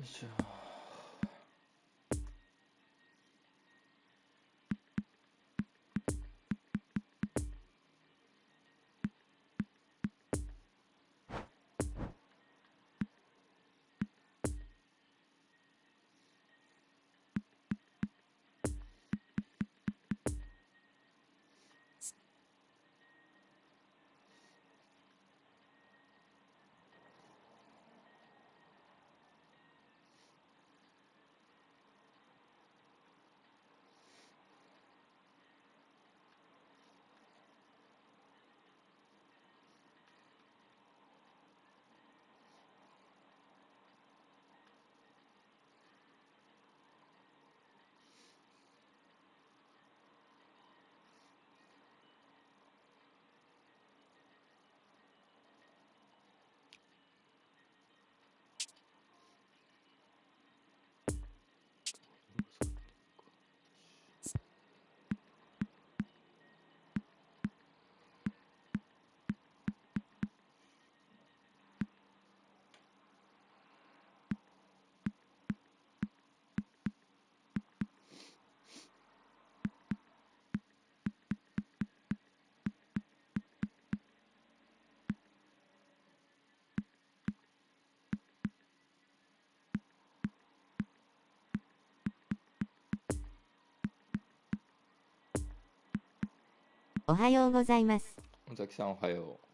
しょ。おはようございます。尾崎さんおはよう。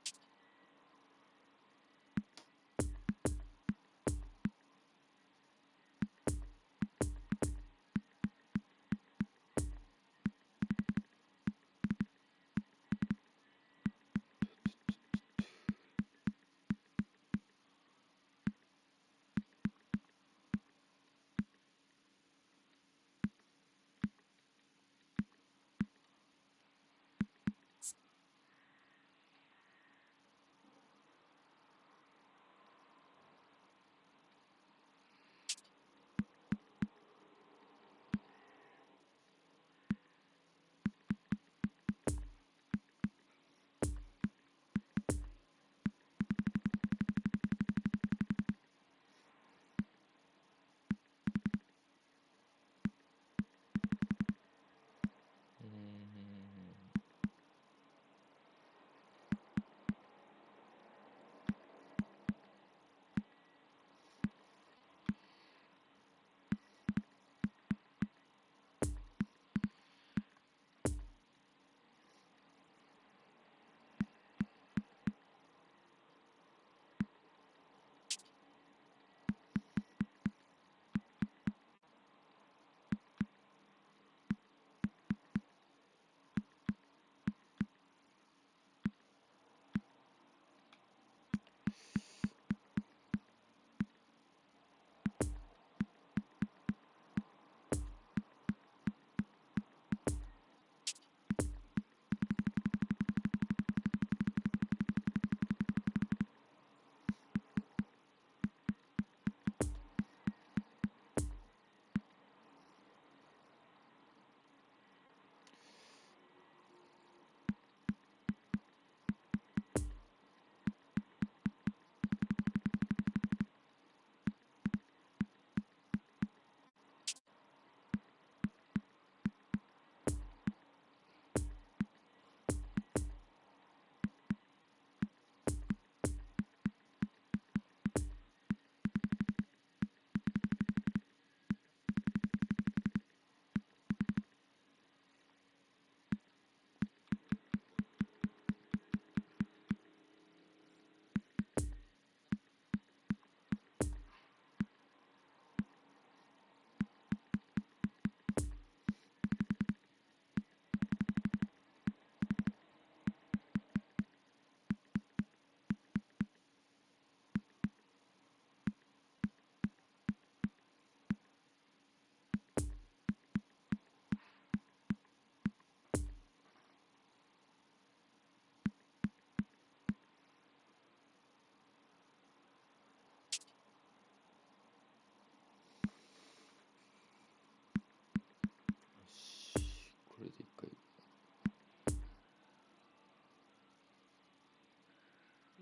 これで一回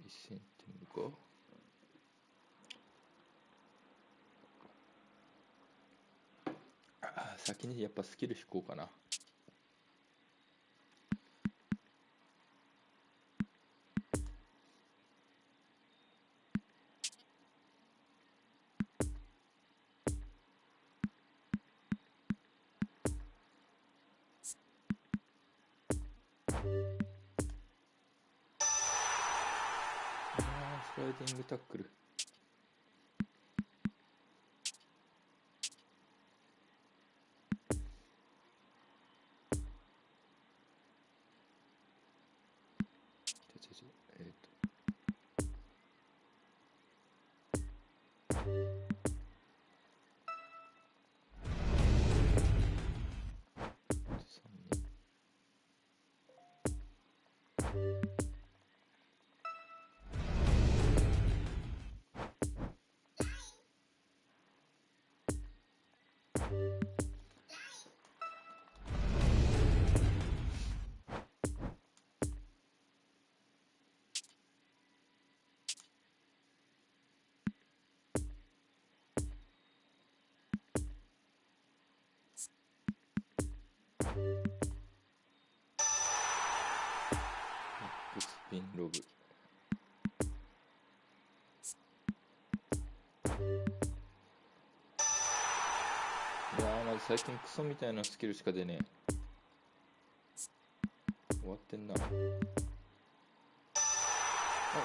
一線いってみるか。先にやっぱスキル引こうかな。スライディングタックル。スピンロブ。いやー、まず最近クソみたいなスキルしか出ねえ。終わってんな。あ、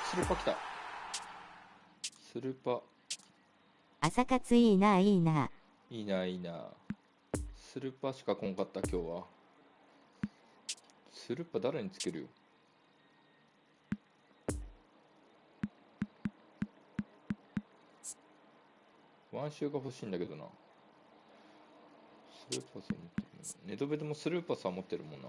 スルーパ来た。スルーパ。朝活いいな、いいな。いいな、いいな。スルーパしか来んかった、今日は。スルーパ誰につけるよ。ワンシューが欲しいんだけどな。スルーパスを持ってるもんな。ネドベでもスルーパスは持ってるもんな。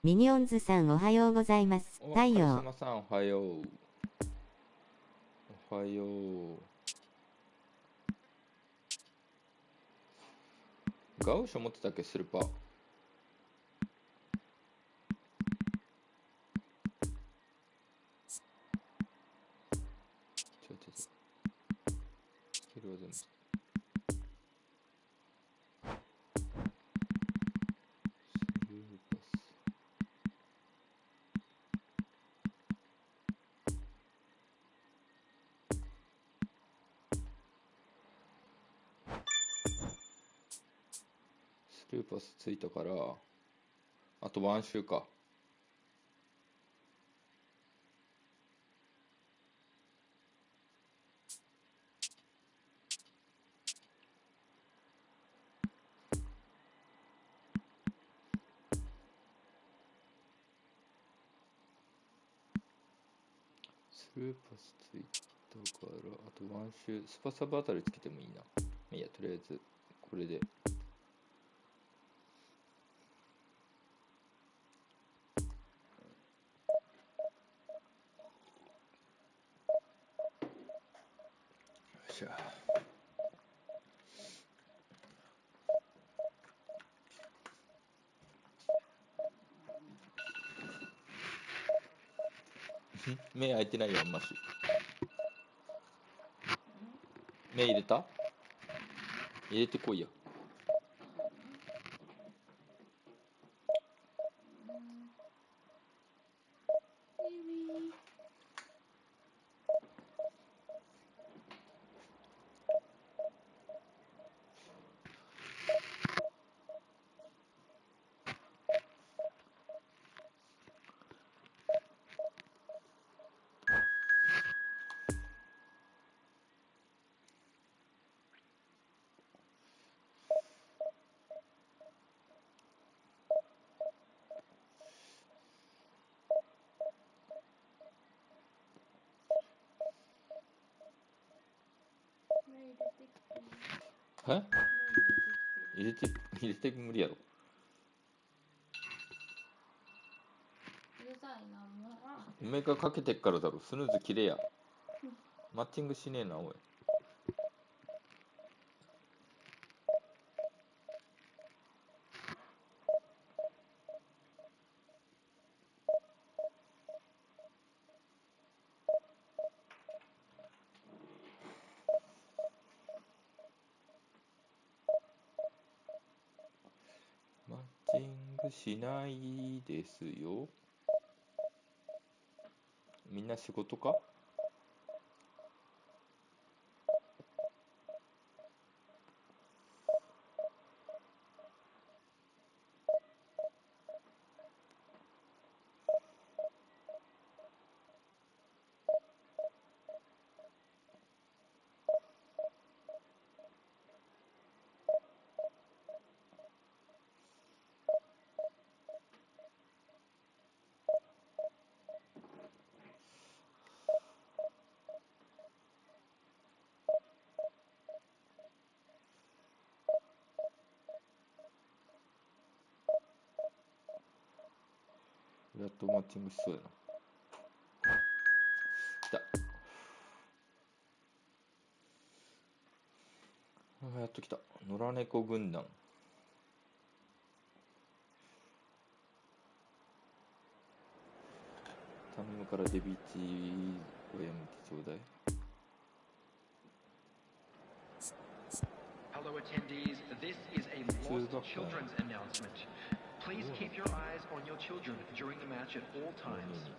ミニオンズさんおはようございます。太陽。カリスマさんおはよう。おはよう。ガウショ持ってたっけ、スルパ。スキルは全部。スルーパス。スルーパスついたから、あとワンシューか。スルーパスついたから、あとワンシュー、スパサブあたりつけてもいいな。いや、とりあえず、これで。よっしゃ。目開いてないよ、あんまし。目入れた？入れてこいや。え？入れて無理やろ。おめがかけてっからだろ。スヌーズ切れや。マッチングしねえな、おい。グしないですよ。みんな仕事か？やっとマッチングしそうやな。来た。やっと来た。野良猫軍団。頼むからデビチをやめてちょうだい。Hello attendees, this is a lost children's announcement. Please keep your eyes on your children during the match at all times.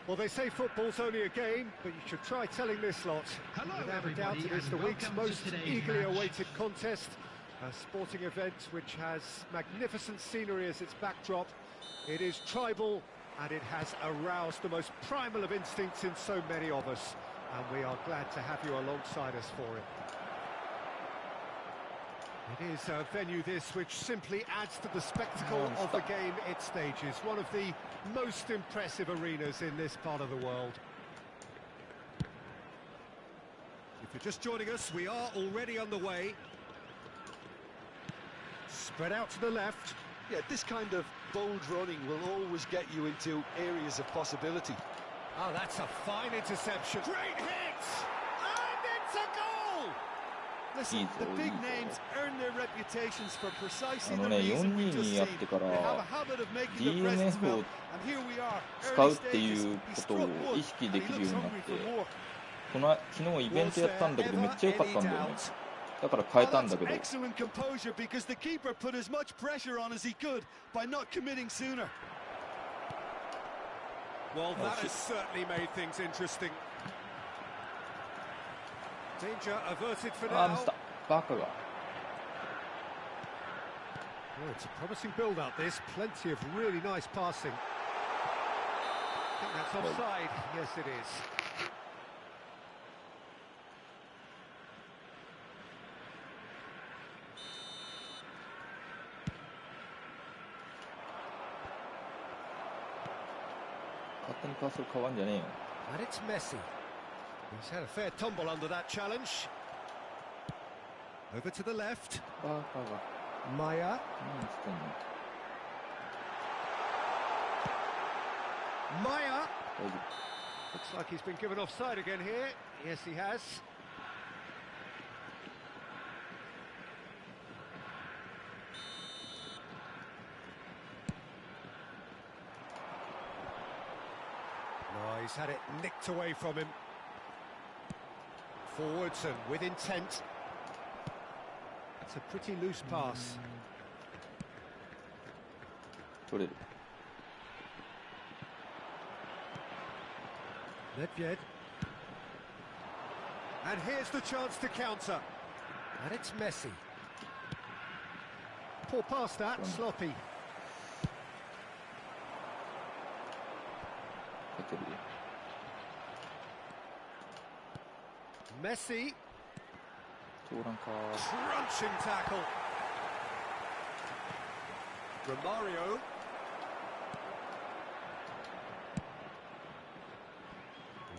Well, they say football's only a game, but you should try telling this lot. Without a doubt, it is the week's most eagerly awaited contest. A sporting event which has magnificent scenery as its backdrop. It is tribal, and it has aroused the most primal of instincts in so many of us. And we are glad to have you alongside us for it. It is a venue this which simply adds to the spectacle of the game it stages. One of the most impressive arenas in this part of the world. If you're just joining us, we are already underway. Spread out to the left. Yeah, this kind of bold running will always get you into areas of possibility. Oh, that's a fine interception. Great hit! And it's a goal! Listen, the big names earn their reputations for precisely あの the ね、 reason we 4-2 just にや seen. ってか They have a ら habit of making their presence DNF を felt, and here we are, 使 early うってい stages. う He ことを struck one, 意識で and き he るよ looks うになっ hungry て、 for more. 昨日イベントやったんだけどめっちゃ良かったんだよね。だから変え Oh, たん that's だけど、 excellent composure because the keeper put as much pressure on as he could by not committing sooner. Well, that shit. has certainly made things interesting. Danger averted for あー now. ミスったバカが。 Oh, it's a promising build-up, this. Plenty of really nice passing. I think that's offside. Yes, it is.勝手にパスを変わんじゃねえよ。 And it's Messi. He's had a fair tumble under that challenge. Over to the left. バカが Maya. 何してんの。 Maya. 大丈 Looks like he's been given offside again here. Yes, he has. No, he's had it nicked away from him. Forwards and with intent. It's a pretty loose pass. 夫取れる。 Nedved. And here's the chance to counter. And it's Messi. Poor pass that, sloppy. 入ってるよ。 Messi. 通らんか。 Crunching tackle. Romario.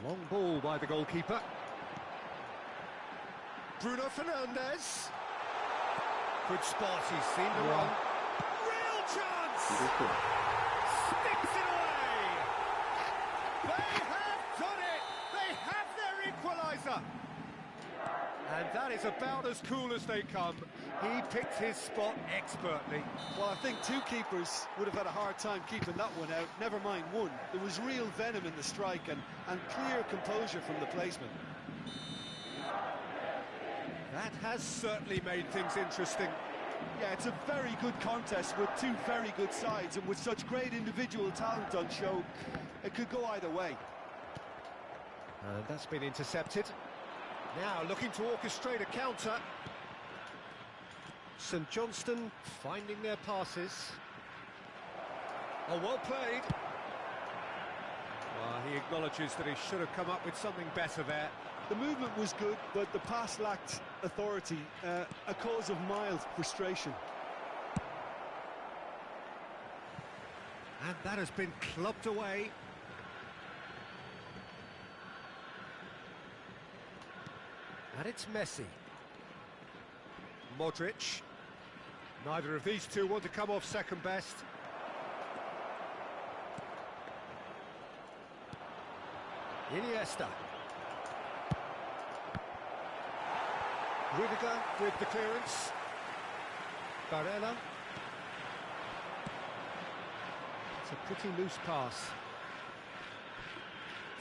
Long ball by the goalkeeper. Bruno Fernandes. Good spot, he's seen the run. Real chance! すごく Sticks it away! They have done it! They have their equaliser! And that is about as cool as they come. He picked his spot expertly. Well, I think two keepers would have had a hard time keeping that one out, never mind one. There was real venom in the strike and clear composure from the placement. That has certainly made things interesting. Yeah, it's a very good contest with two very good sides, and with such great individual talent on show, it could go either way. And that's been intercepted. Now looking to orchestrate a counter. St Johnstone finding their passes. Oh, well played. Well, he acknowledges that he should have come up with something better there. The movement was good, but the pass lacked authority, a cause of mild frustration. And that has been clubbed away. And it's Messi. Modric. Neither of these two want to come off second best. Iniesta. Rudiger with the clearance. Barella. It's a pretty loose pass.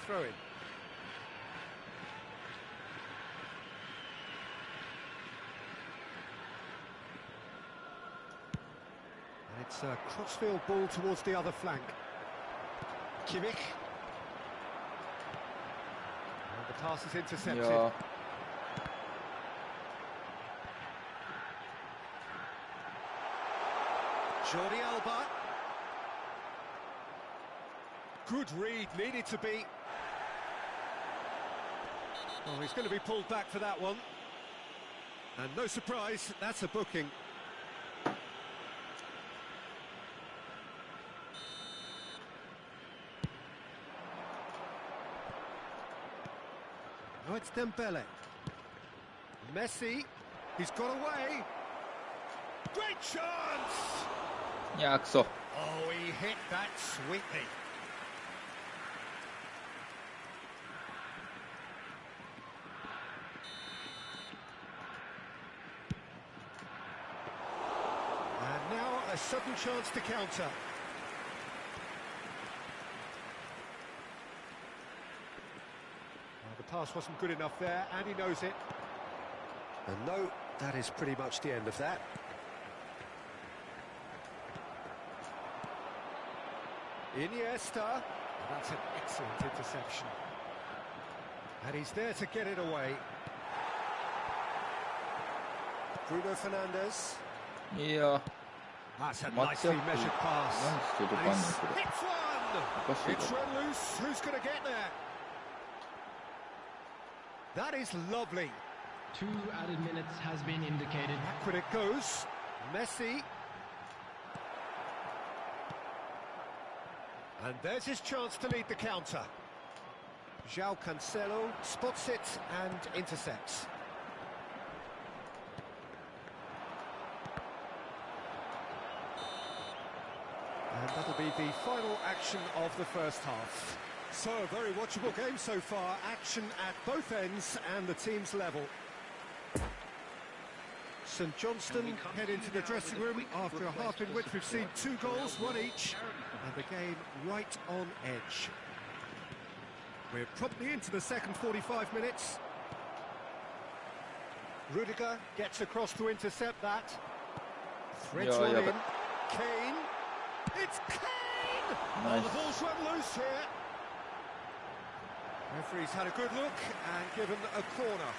Throw in. And it's a crossfield ball towards the other flank. Kimmich. And the pass is intercepted. Ja. Jordi Alba. Good read, needed to be. Oh, he's going to be pulled back for that one. And no surprise, that's a booking. Oh, it's Dembele. Messi, he's got away. Great chance! いやー、くそ。 Oh, he hit that sweetly. And now a sudden chance to counter. Well, the pass wasn't good enough there, and he knows it. And no, that is pretty much the end of that. Iniesta. That's an excellent interception. And he's there to get it away. Bruno Fernandes. いや That's a Match nicely up. measured pass. Nice to the And he's corner. hits one! おかしい It's な。 run loose. Who's going to get there? That is lovely. 2 added minutes has been indicated. Backward it goes. Messi. And there's his chance to lead the counter. João Cancelo spots it and intercepts. And that'll be the final action of the first half. So, a very watchable game so far. Action at both ends and the team's level. St Johnstone head into the dressing room after a half in which we've seen 2 goals, 1 each, and the game right on edge. We're promptly into the second 45 minutes. Rudiger gets across to intercept that. Threads Yeah, one yeah, in. but- Kane. It's Kane! Oh, Nice. the ball's run loose here. Referee's had a good look and given a corner.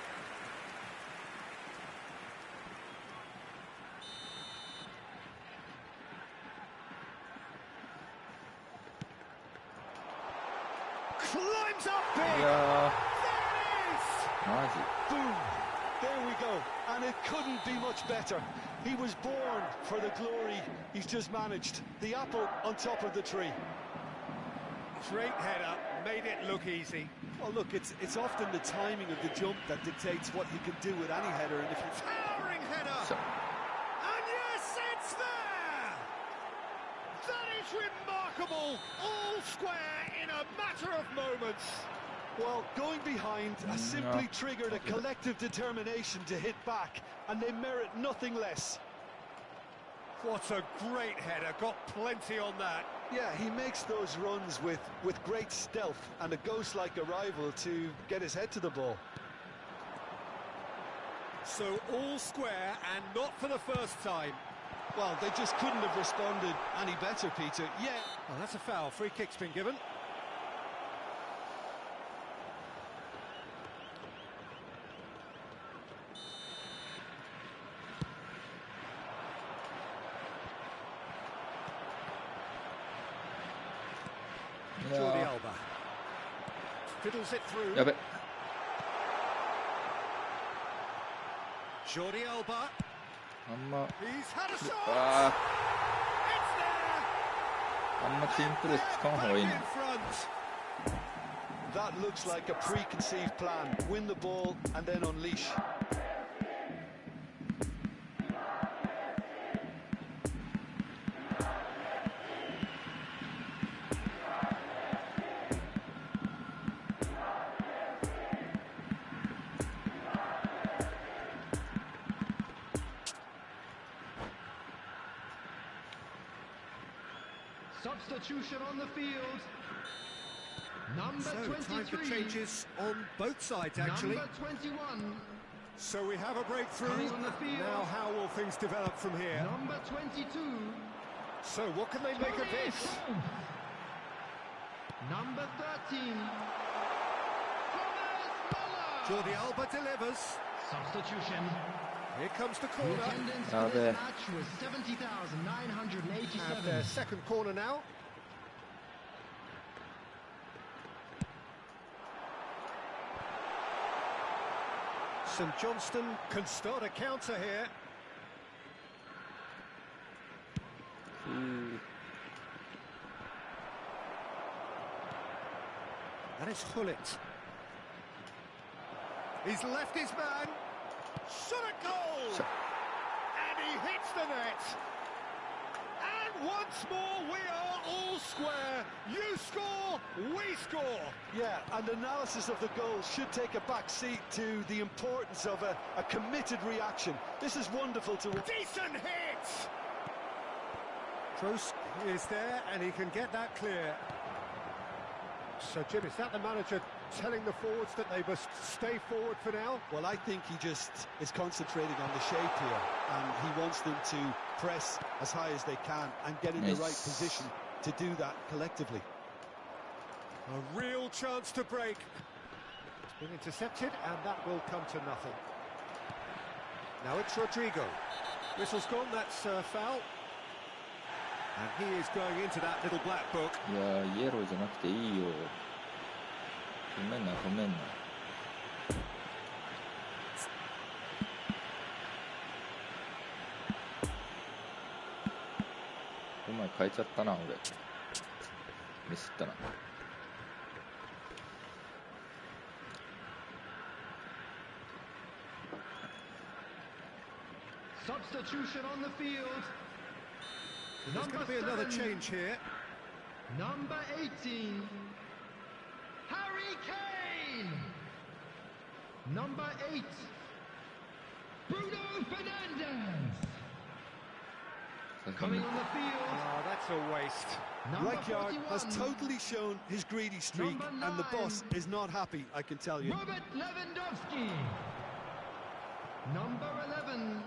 Climbs up big. いや There it is. ー、マジ。 Boom! There we go. And it couldn't be much better. He was born for the glory he's just managed. The apple on top of the tree. Great header, made it look easy. Well, look, it's often the timing of the jump that dictates what you can do with any header. And if you Towering header. So- And yes, it's there. That is remarkable. All square in a matter of moments. Well, going behind has simply triggered a collective determination to hit back, and they merit nothing less. What a great header, got plenty on that. Yeah, he makes those runs with great stealth and a ghost-like arrival to get his head to the ball. So all square, and not for the first time. Well, they just couldn't have responded any better, Peter. Yeah. Well, that's a foul. Free kick's been given. Jordi Alba fiddles it through. やべ Jordi Alba. あんま He's had a shot. あ It's there. ーあんまチームプレス使わん方がいい Back な in front. That looks like a preconceived plan. Win the ball and then unleash. Substitution on the field. Number So, 23. time for changes on both sides, actually. Number 21. So we have a breakthrough. Coming on the field. Now, how will things develop from here? Number 22. So, what can they make of this? Number 13. Jordi Alba delivers. Substitution. Here comes the The corner. attendance Ah, for there. this match was Have their 70,987. second corner now. St Johnston can start a counter here. うー And it's Hullet. He's left his man. Shot a goal! Shot. And he hits the net. And once more we are all square. You score, we score. Yeah, and analysis of the goal should take a back seat to the importance of a committed reaction. This is wonderful to watch. Decent hit! Kroos is there and he can get that clear. So, Jim, is that the manager telling the forwards that they must stay forward for now? Well, I think he just is concentrating on the shape here, and he wants them to press as high as they can and get in the right Nice. position to do that collectively. A real chance to break. It's been intercepted, and that will come to nothing. Now it's Rodrigo. Whistle's gone, that's foul. And he is going into that little black book. いやーイエローじゃなくていいよごめんなごめんなお前変えちゃったな俺ミスったな Substitution on the field. There's going to be another change here. Number 18. Harry Kane. Number 8. Bruno Fernandes. Coming on the field. Oh, that's a waste. Number Rijkaard has 41. totally shown his greedy streak, Number and the 9. boss is not happy, I can tell you. Robert Lewandowski. Number 11.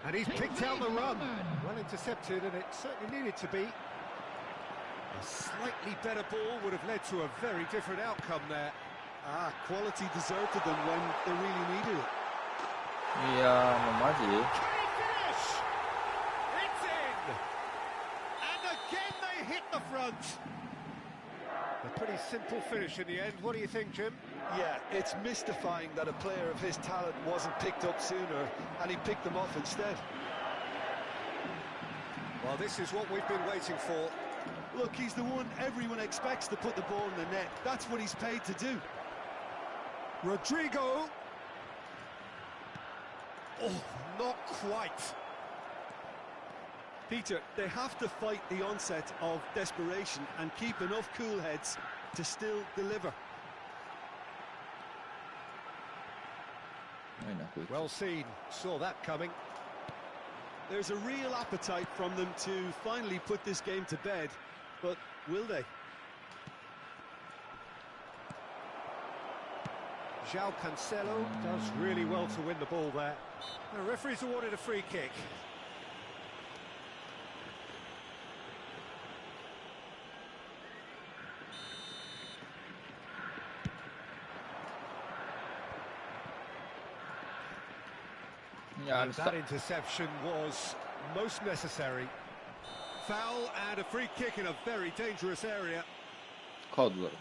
And he's picked out the run. Well intercepted, and it certainly needed to be. A slightly better ball would have led to a very different outcome there. Ah, quality deserted them when they really needed it. いやーもうマジ Can he finish? It's in! And again they hit the front. A pretty simple finish in the end. What do you think, Jim? Yeah, it's mystifying that a player of his talent wasn't picked up sooner, and he picked them off instead. Well, this is what we've been waiting for. Look, he's the one everyone expects to put the ball in the net. That's what he's paid to do. Rodrigo. Oh, not quite. Peter, they have to fight the onset of desperation and keep enough cool heads to still deliver. いなこいつ。 Well seen, saw that coming. There's a real appetite from them to finally put this game to bed, but will they? João Cancelo does really well to win the ball there. The referee's awarded a free kick. And that interception was most necessary. Foul and a free kick in a very dangerous area. カードだろ。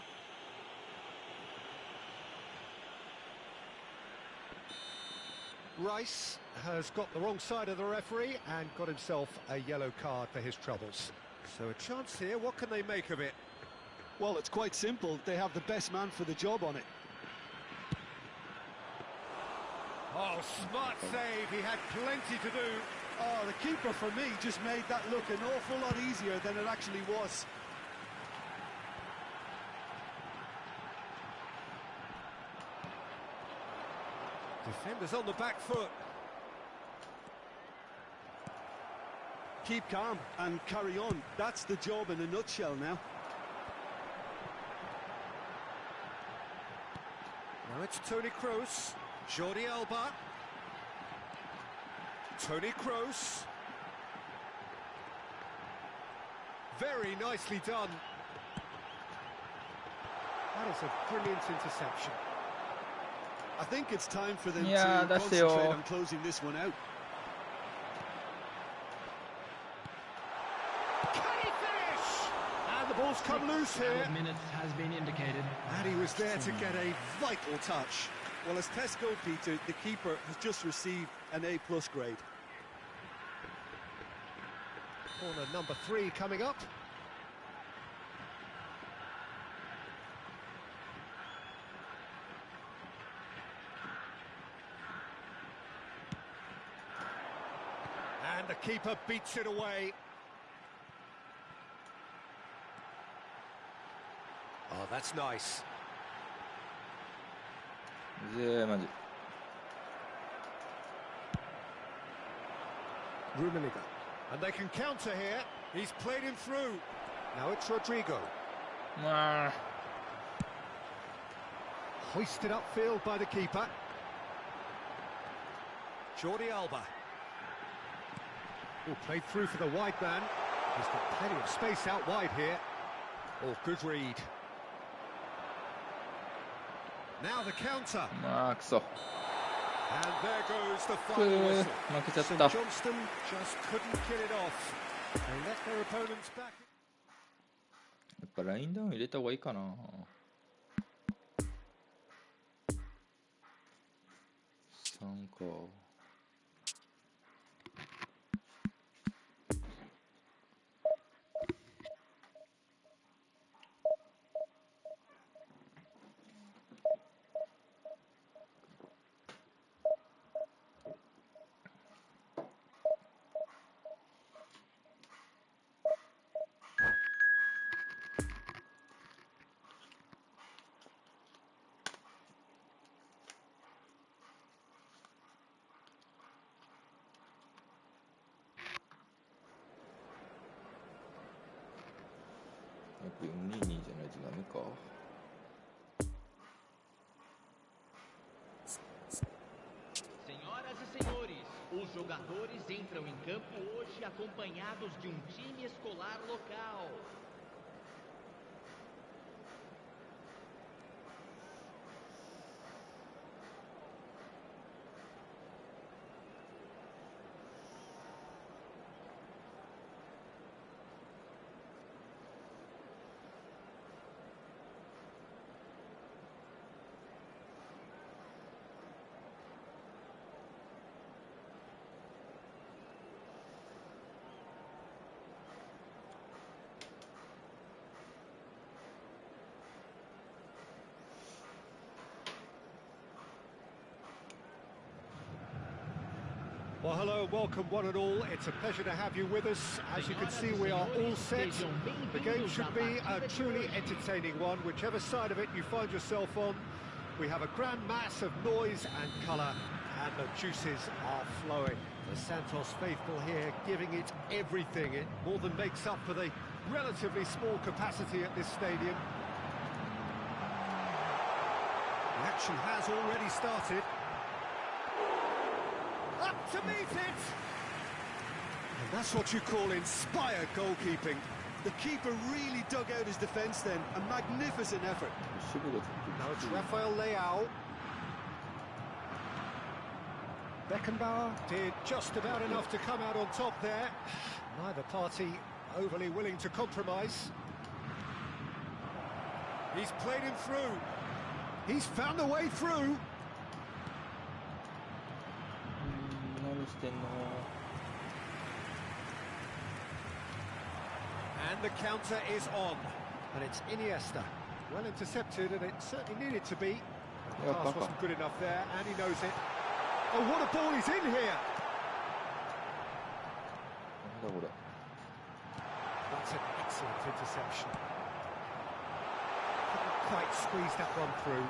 Rice has got the wrong side of the referee and got himself a yellow card for his troubles. So a chance here, what can they make of it? Well, it's quite simple. They have the best man for the job on it. Oh, smart save, he had plenty to do. Oh, the keeper, for me, just made that look an awful lot easier than it actually was. Defenders on the back foot. Keep calm and carry on. That's the job in a nutshell now. Now it's Toni Kroos, Jordi Alba. Toni Kroos. Very nicely done. That is a brilliant interception. I think it's time for them Yeah, to that's concentrate it. on closing this one out. Can he finish? And the ball's come loose here. Minutes has been indicated. And he was there to get a vital touch. Well, as tests go, Peter, the keeper has just received an A+ grade. Corner number 3 coming up. And the keeper beats it away. Oh, that's nice. マジ。 Rummenigge. And they can counter here. He's played him through. Now it's Rodrigo. まあ。 Hoisted upfield by the keeper. Jordi Alba. Oh, played through for the wide man. He's got plenty of space out wide here. Oh, good read. Now the counter. まあクソ。 And there goes the final whistle. 負けちゃっ St た。 Johnston just couldn't kill it off. They let their opponents back. やっぱラインダウン入れた方がいいかな。3か。やっぱ422じゃないとダメか。 Senhoras e senhores, os jogadores entram em campo hoje acompanhados de um time escolar local. Well, hello, welcome one and all. It's a pleasure to have you with us. As you can see, we are all set. The game should be a truly entertaining one, whichever side of it you find yourself on. We have a grand mass of noise and colour, and the juices are flowing. The Santos faithful here giving it everything. It more than makes up for the relatively small capacity at this stadium. The action has already started. Up to meet it! And that's what you call inspired goalkeeping. The keeper really dug out his defence then. A magnificent effort. Now it's Rafael Leao. Beckenbauer did just about enough to come out on top there. Neither party overly willing to compromise. He's played him through. He's found a way through. And the counter is on. And it's Iniesta. Well intercepted, and it certainly needed to be. The pass wasn't good enough there, and he knows it. Oh, what a ball he's in here! That's an excellent interception. Couldn't quite squeeze that one through.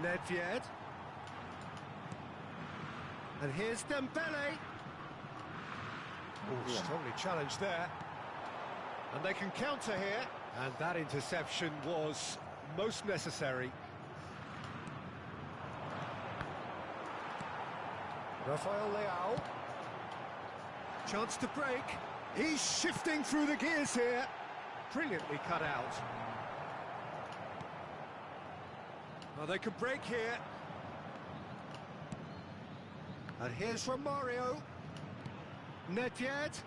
Nedved. And here's Dembele. Oh, strongly challenged there. And they can counter here. And that interception was most necessary. Rafael Leao. Chance to break. He's shifting through the gears here. Brilliantly cut out. Well, they can break here. And here's Romario. Nedved.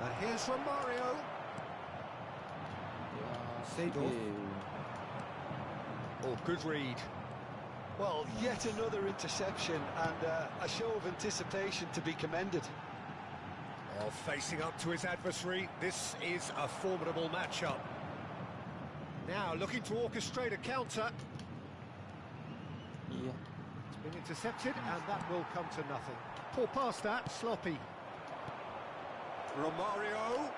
And here's Romario. Seedorf. Oh, good read. Well, yet another interception and a show of anticipation to be commended. Well, facing up to his adversary, this is a formidable matchup. Now looking to orchestrate a counter. Yeah. It's been intercepted, and that will come to nothing. Poor pass that, sloppy. Romario.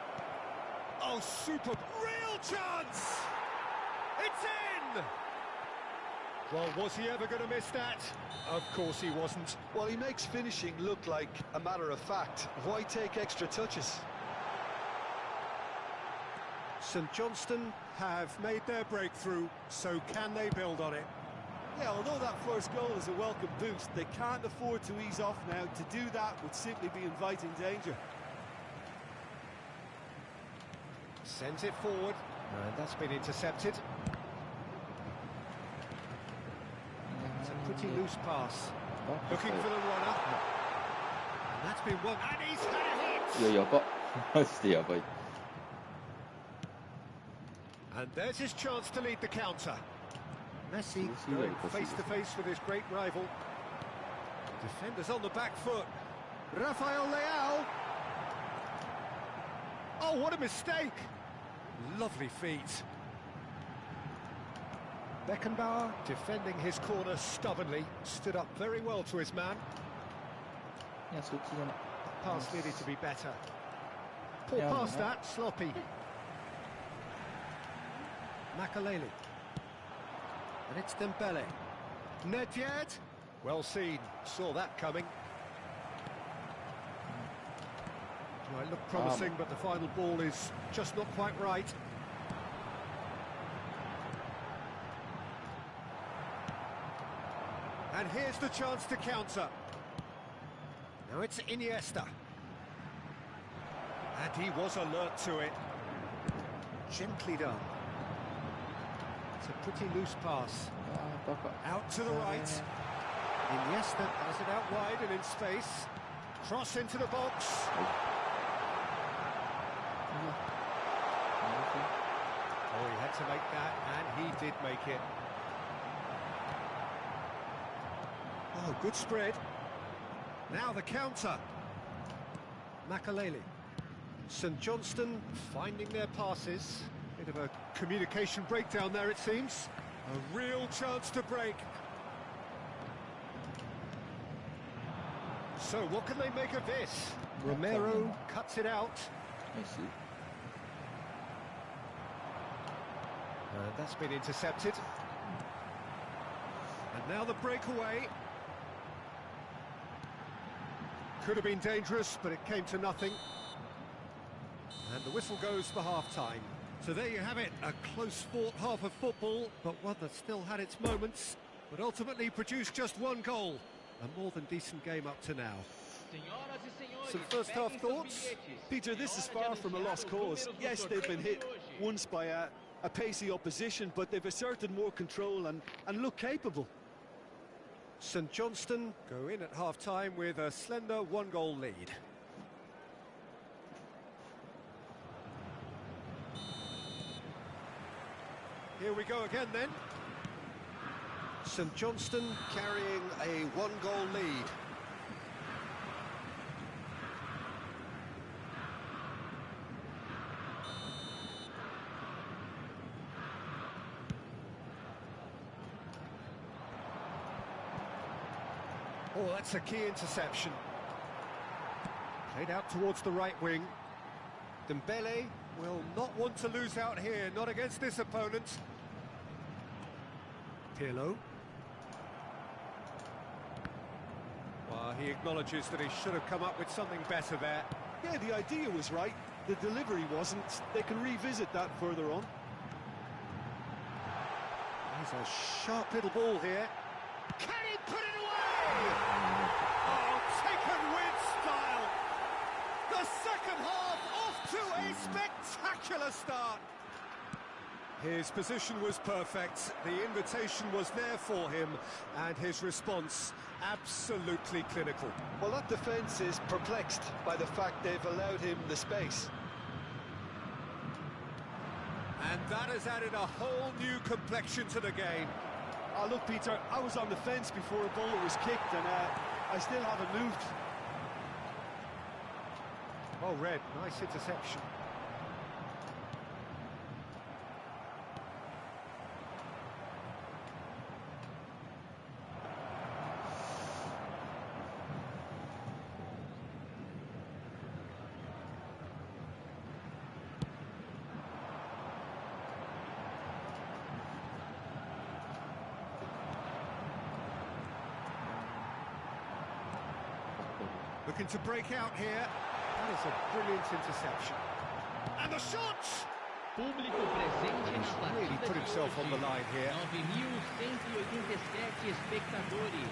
Oh, super, real chance! It's in! Well, was he ever going to miss that? Of course he wasn't. Well, he makes finishing look like a matter of fact. Why take extra touches? St Johnstone have made their breakthrough, so can they build on it? Yeah, although that first goal is a welcome boost, they can't afford to ease off now. To do that would simply be inviting danger. Sends it forward, and that's been intercepted. It's a pretty loose pass. Looking for the runner. And that's been won. And he's had a hit! いや、やば。マジでやばい。 And there's his chance to lead the counter. Messi going face to face with his great rival. Defenders on the back foot. Rafael Leao. Oh, what a mistake! Lovely feet. Beckenbauer defending his corner stubbornly, stood up very well to his man. いや、そっちじゃない。 Pass needed to be better. Poor Yeah, pass no. that, sloppy. Makaleli. And it's Dembele. Nedved. Well seen, saw that coming. Well, it looked promising, but the final ball is just not quite right. And here's the chance to counter. Now it's Iniesta. And he was alert to it. Gently done. It's a pretty loose pass. Out to the right. Iniesta has it out wide and in space. Cross into the box. Oh, he had to make that, and he did make it. Oh, good spread. Now the counter. Makaleli. St Johnstone finding their passes. Bit of a communication breakdown there, it seems. A real chance to break. So what can they make of this? Romero cuts it out. ナイス。 That's been intercepted. And now the breakaway. Could have been dangerous, but it came to nothing. And the whistle goes for half-time. So there you have it, a close-fought half of football, but one that still had its moments, but ultimately produced just one goal. A more than decent game up to now. Some first-half thoughts? Peter, this is far from a lost cause. Yes, they've been hit once by a pacey opposition, but they've asserted more control and look capable. St Johnstone go in at half-time with a slender one-goal lead. Here we go again then. St Johnstone carrying a one-goal lead. Oh, that's a key interception. Played out towards the right wing. Dembele will not want to lose out here, not against this opponent. Pirlo. Well, he acknowledges that he should have come up with something better there. Yeah, the idea was right. The delivery wasn't. They can revisit that further on. There's a sharp little ball here. Can he put it away? Oh, taken with style. The second half off to a spectacular start. His position was perfect, the invitation was there for him, and his response absolutely clinical. Well, that defence is perplexed by the fact they've allowed him the space. And that has added a whole new complexion to the game. Oh, look, Peter, I was on the fence before a ball was kicked, and I still haven't moved. Well read, nice interception. Looking to break out here. That is a brilliant interception. And the shot! Público presente na partida Really put himself on the line here. 9.187 espectadores.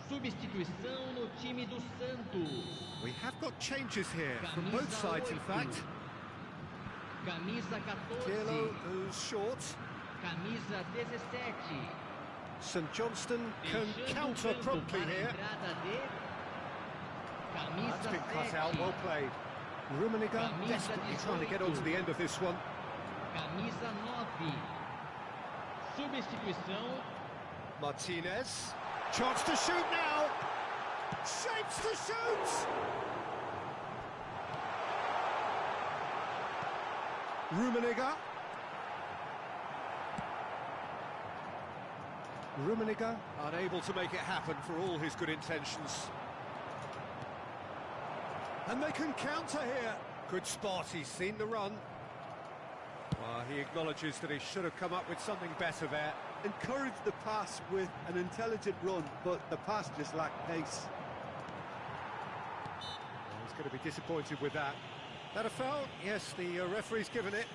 Substituição no time do Santos. We have got changes here from both sides, in fact. Camisa 14. Pirlo goes short. Camisa 17. St Johnstone can counter promptly here. That's been cut out, well played. Rummenigge desperately trying to get onto the end of this one. Camisa 9. Substituição. Martinez. Chance to shoot now. Shapes to shoot. Rummenigge. Rummenigge unable to make it happen for all his good intentions. And they can counter here. Good spot, he's seen the run. Well, he acknowledges that he should have come up with something better there. Encouraged the pass with an intelligent run, but the pass just lacked pace. Well, he's going to be disappointed with that. That a foul? Yes, the referee's given it.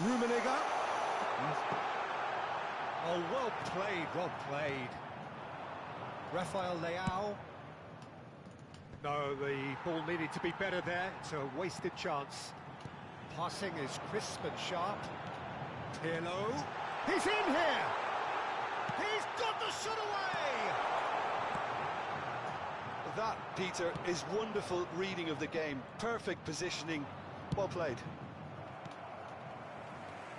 Rummenigge. Oh, well played, well played. Rafael Leao. No, the ball needed to be better there. It's a wasted chance. Passing is crisp and sharp. Pirlo. He's in here! He's got the shot away! That, Peter, is wonderful reading of the game. Perfect positioning. Well played.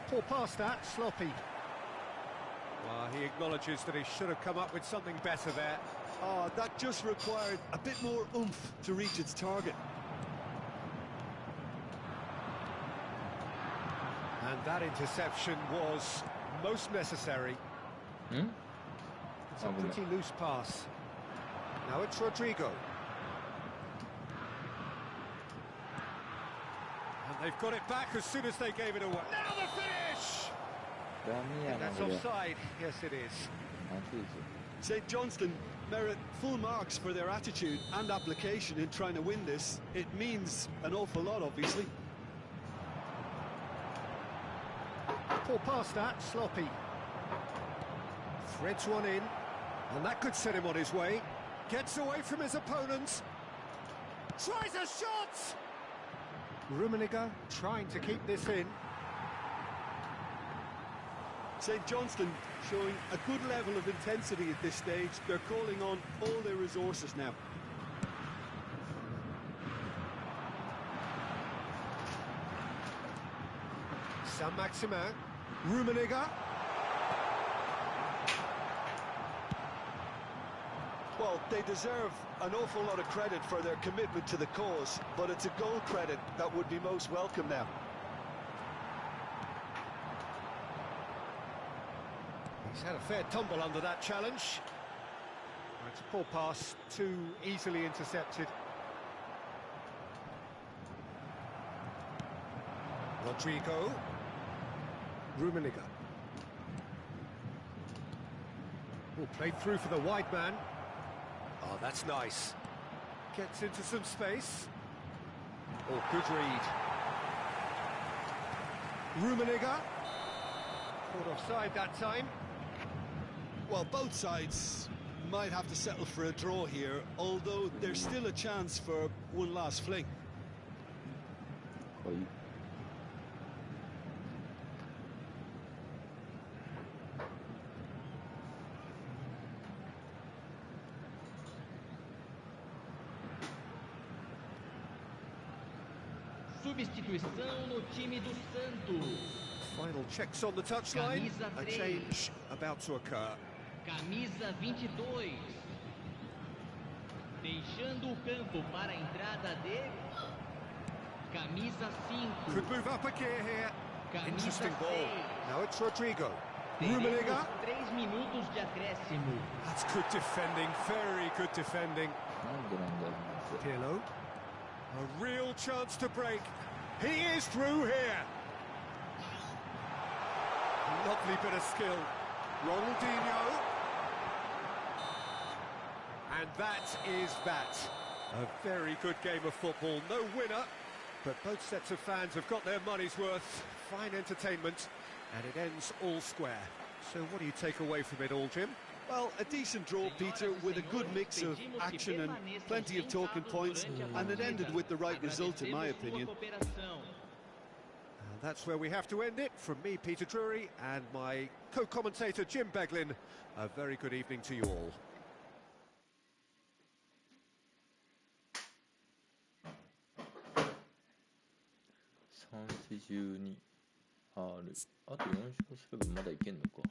Poor pass that, sloppy. Well, he acknowledges that he should have come up with something better there. Oh, that just required a bit more oomph to reach its target. And that interception was most necessary. It's a pretty loose pass. Now it's Rodrigo. And they've got it back as soon as they gave it away. Now the finish! ダメやな That's これ。 offside. Yes, it is. St Johnstone merit full marks for their attitude and application in trying to win this. It means an awful lot, obviously. Poor pass that, sloppy. Threads one in, and that could set him on his way. Gets away from his opponents. Tries a shot! Rummenigge trying to keep this in. St Johnstone showing a good level of intensity at this stage. They're calling on all their resources now. Saint-Maximin. Rummenigge. Well, they deserve an awful lot of credit for their commitment to the cause, but it's a goal credit that would be most welcome now. He's had a fair tumble under that challenge. It's a poor pass, too easily intercepted. Rodrigo. Rummenigge. Ball played through for the wide man. Oh, that's nice. Gets into some space. Oh, good read. Rummenigge. Caught offside that time. Well, both sides might have to settle for a draw here, although there's still a chance for one last fling. はい。Substituição no time do Santos. Final checks on the touchline. A change about to occur. Camisa 22. Deixando o campo para a entrada de Camisa 5. Could move up a gear here. Camisa Interesting ball. 6. Now it's Rodrigo. Teremos Rummenigge. 3 minutos de acréscimo. That's good defending. Very good defending. なんでなんだよ。 Pirlo. A real chance to break. He is through here. Lovely bit of skill. Ronaldinho. And that is that. A very good game of football. No winner, but both sets of fans have got their money's worth. Fine entertainment, and it ends all square. So what do you take away from it all, Jim? Well, a decent draw, Peter, with a good mix of action and plenty of talking points, and it ended with the right result, in my opinion. And that's where we have to end it. From me, Peter Drury, and my co-commentator, Jim Beglin. A very good evening to you all. 3、4、12 R。あと4勝すればまだいけんのか。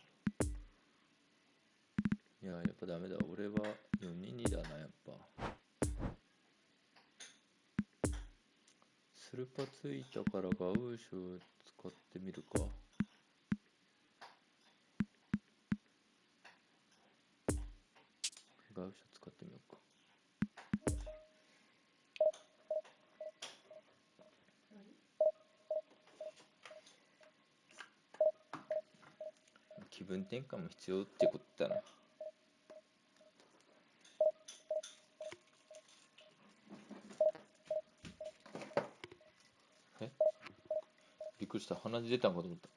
いや、やっぱダメだ。俺は4-2-2だな、やっぱ。スルパついたからガウーショを使ってみるか。ガウーショ使ってみようか。気分転換も必要ってことだな。びっくりした。鼻血出たんかと思った。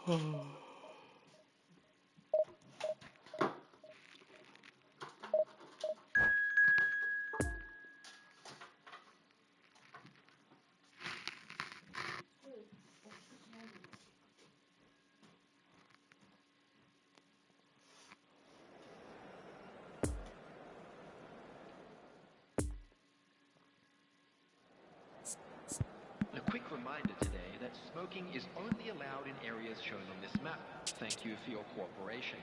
A quick reminder today that smoking is only allowed in areas shown on this map. Thank you for your cooperation.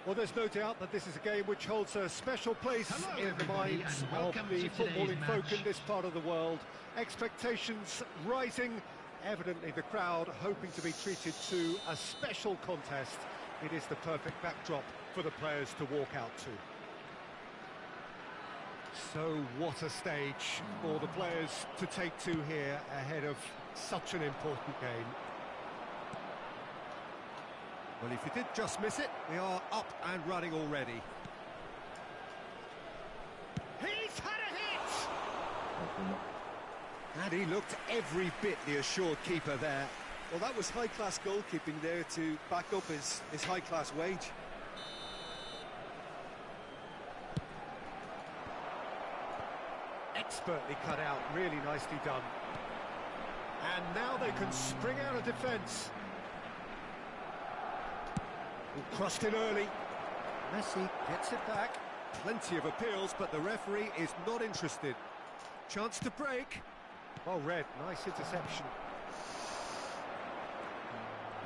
Well, there's no doubt that this is a game which holds a special place in the minds of the footballing folk in this part of the world. Expectations rising, evidently the crowd hoping to be treated to a special contest. It is the perfect backdrop for the players to walk out to. So what a stage for the players to take to here ahead of such an important game. Well, if you did just miss it, we are up and running already. He's had a hit! And he looked every bit the assured keeper there. Well, that was high-class goalkeeping there to back up his high-class wage. Expertly cut out, really nicely done. And now they can spring out of defence. Crossed in early. Messi gets it back. Plenty of appeals, but the referee is not interested. Chance to break. Well read, nice interception.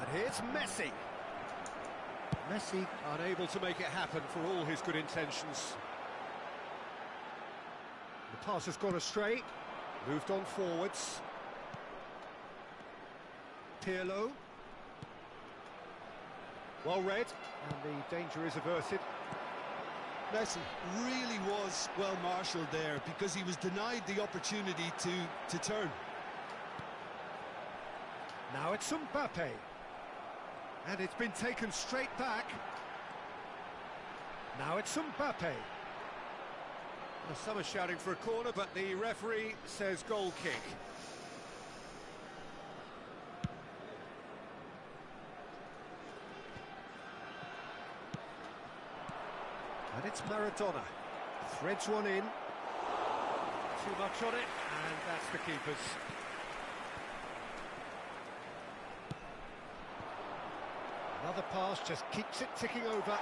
And here's Messi. Messi unable to make it happen for all his good intentions. The pass has gone astray. Moved on forwards. Pirlo. Well read, and the danger is averted. Messi really was well marshalled there because he was denied the opportunity to turn. Now it's Mbappe. And it's been taken straight back. Now it's Mbappe. Well, some are shouting for a corner, but the referee says goal kick. And it's Maradona. Threads one in. Too much on it, and that's the keeper's. Another pass just keeps it ticking over.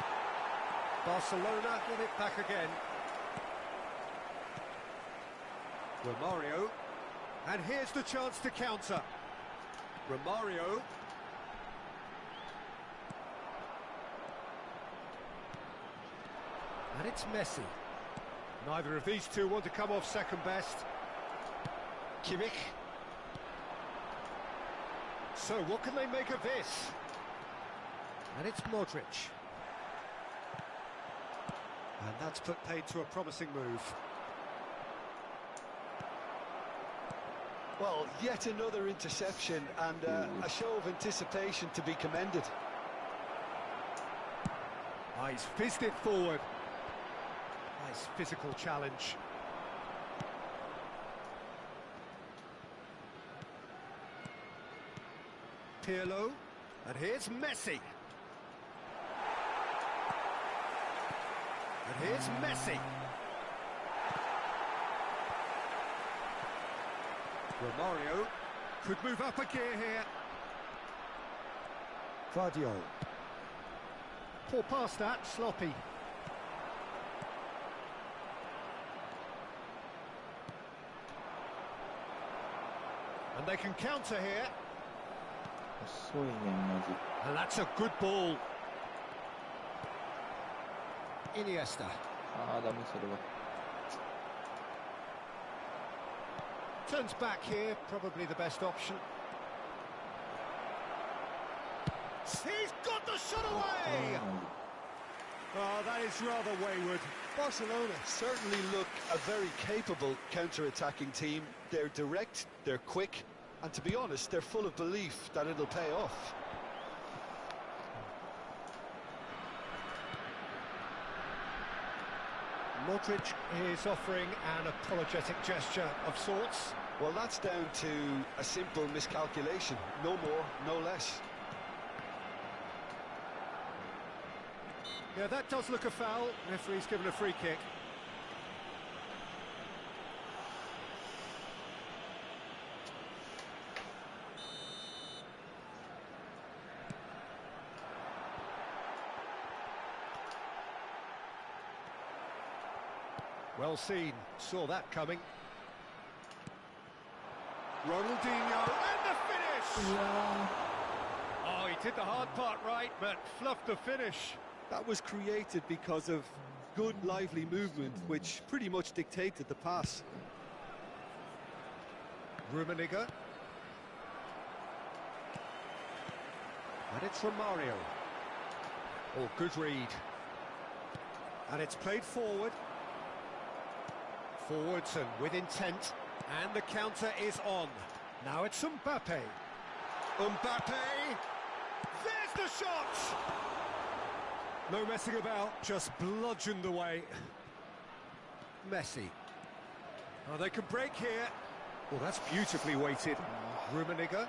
Barcelona get it back again. Romario. And here's the chance to counter. Romario. And it's Messi. Neither of these two want to come off second best. Kimmich. So what can they make of this? And it's Modric. And that's put paid to a promising move. Well, yet another interception and a show of anticipation to be commended. Ah, he's fizzed it forward. Nice physical challenge. Pirlo. And here's Messi. And here's Messi. Romario could move up a gear here. Vardio. Poor pass that, sloppy. And they can counter here. And that's a good ball. Iniesta. Turns back here, probably the best option. He's got the shot away! Oh, that is rather wayward. Barcelona certainly look a very capable counter-attacking team. They're direct, they're quick, and to be honest, they're full of belief that it'll pay off. Modric is offering an apologetic gesture of sorts. Well, that's down to a simple miscalculation. No more, no less. Yeah, that does look a foul. Referee's given a free kick. Well seen, saw that coming. Ronaldinho, and the finish! Yeah. Oh, he did the hard part right, but fluffed the finish. That was created because of good, lively movement, which pretty much dictated the pass. Rummenigge. And it's Romario. Oh, good read. And it's played forward. Forwards and with intent. And the counter is on. Now it's Mbappe. Mbappe! There's the shot! No messing about, just bludgeoned away. Messi. Oh, they can break here. Oh, that's beautifully weighted. Rummenigge.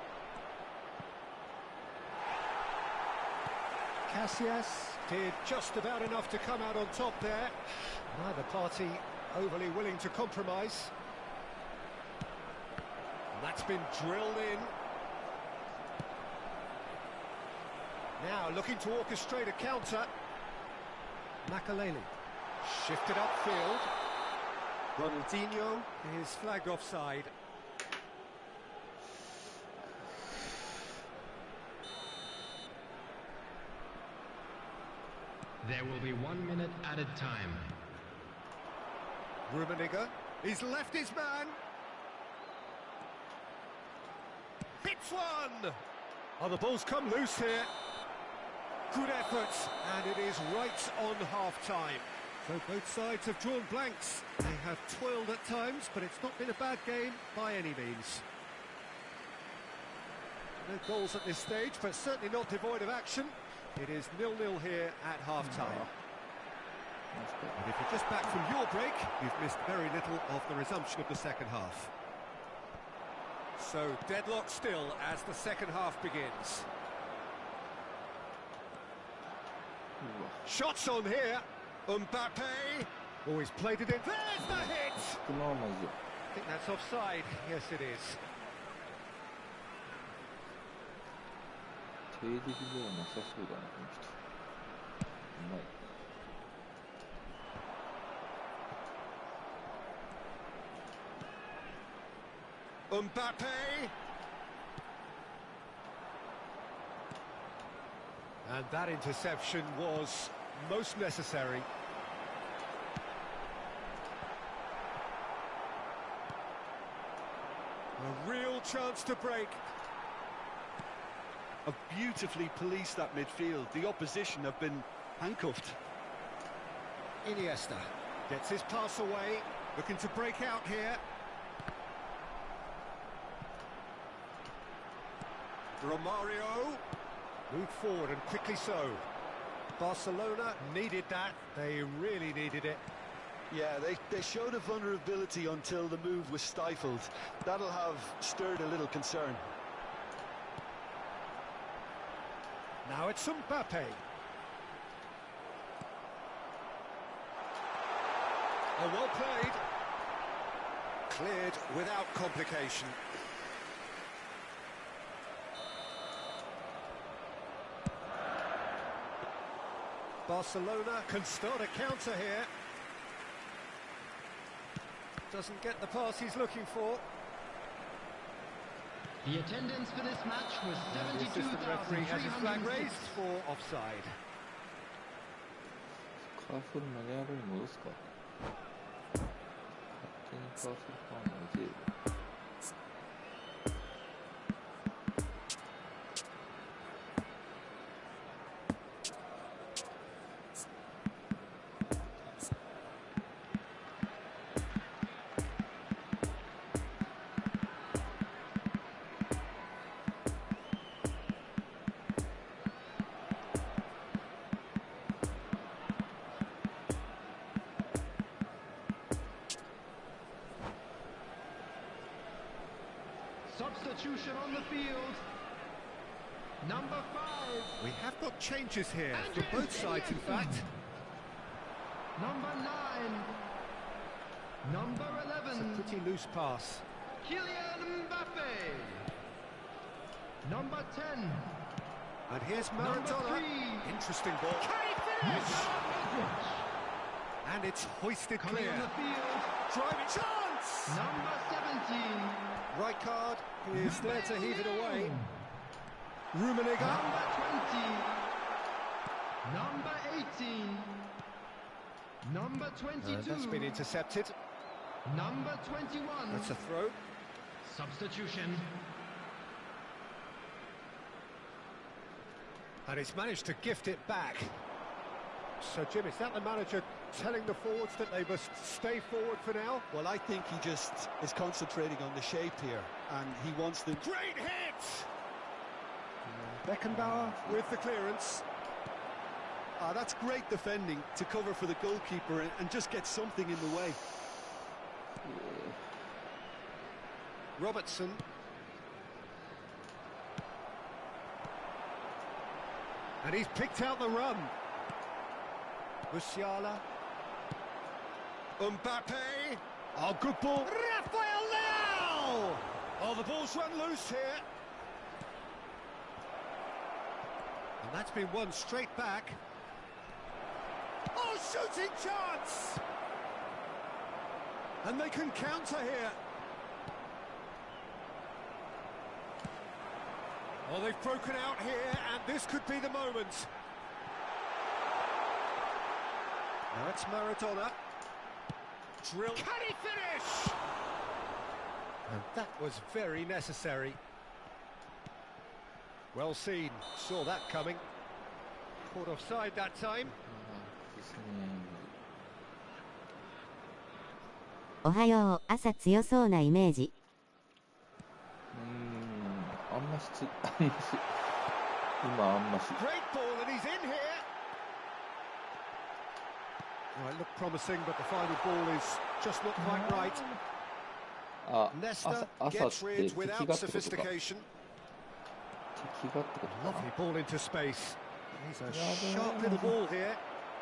Casillas did just about enough to come out on top there. Neither party overly willing to compromise. That's been drilled in. Now looking to orchestrate a counter. Makaleli shifted upfield. Ronaldinho is flagged offside. There will be 1 minute added time. Rummenigge, he's left his man. Hits one! Oh, the ball's come loose here. Good effort, and it is right on half-time. So both sides have drawn blanks. They have toiled at times, but it's not been a bad game by any means. No goals at this stage, but certainly not devoid of action. It is 0-0 here at half-time. And if you're just back from your break, you've missed very little of the resumption of the second half. So deadlock still as the second half begins. Shots on here. Mbappe. Always played it in. There's the hit! I think that's offside. Yes, it is. 定力ではなさそうだな、この人。うまい。Mbappe! And that interception was most necessary. A real chance to break. Have beautifully policed that midfield. The opposition have been handcuffed. Iniesta gets his pass away, looking to break out here. Romario moved forward and quickly so. Barcelona needed that. They really needed it. Yeah, they showed a vulnerability until the move was stifled. That'll have stirred a little concern. Now it's Mbappe. Oh, well played. Cleared without complication. Barcelona can start a counter here. Doesn't get the pass he's looking for. The attendance for this match was The assistant referee has his flag raised for offside. カーソルマニュアルに戻すか。勝手にカーソルファンを入れる。Substitution on the field. Number 5. We have got changes here for both sides, in fact. Number 9. Number It's 11. a pretty loose pass. Kylian Mbappe. Number 10. And here's Number Maradona. 3. Interesting ball. Can he finish? And it's hoisted Coming clear. on the field. Driving chance! Number 17. Right card is there to heave it away. Rummenigge. Number 20. Number 18. Number 22. That's been intercepted. Number 21. That's a throw. Substitution. And he's managed to gift it back. So, Jim, is that the manager telling the forwards that they must stay forward for now? Well, I think he just is concentrating on the shape here, and he wants them. Great hit! Beckenbauer with the clearance. That's great defending to cover for the goalkeeper and just get something in the way. Robertson. And he's picked out the run. Musiala. Mbappe. Oh, good ball. Rafael Leao! Oh, the ball's run loose here. And that's been won straight back. Oh, shooting chance! And they can counter here. Oh, they've broken out here, and this could be the moment. Now it's Maradona. Drill. Can he finish? And that was very necessary. Well seen. Saw that coming. Caught offside that time. おはよう、朝強そうなイメージ。あんまし今あんまし Great ball, and he's in here. Oh, it looked promising, but the final ball is just not quite right. あ、 Nesta 朝っ gets て rid 敵が without ってことか sophistication. 敵がってことか Lovely ball into space. He's a sharp little ball here.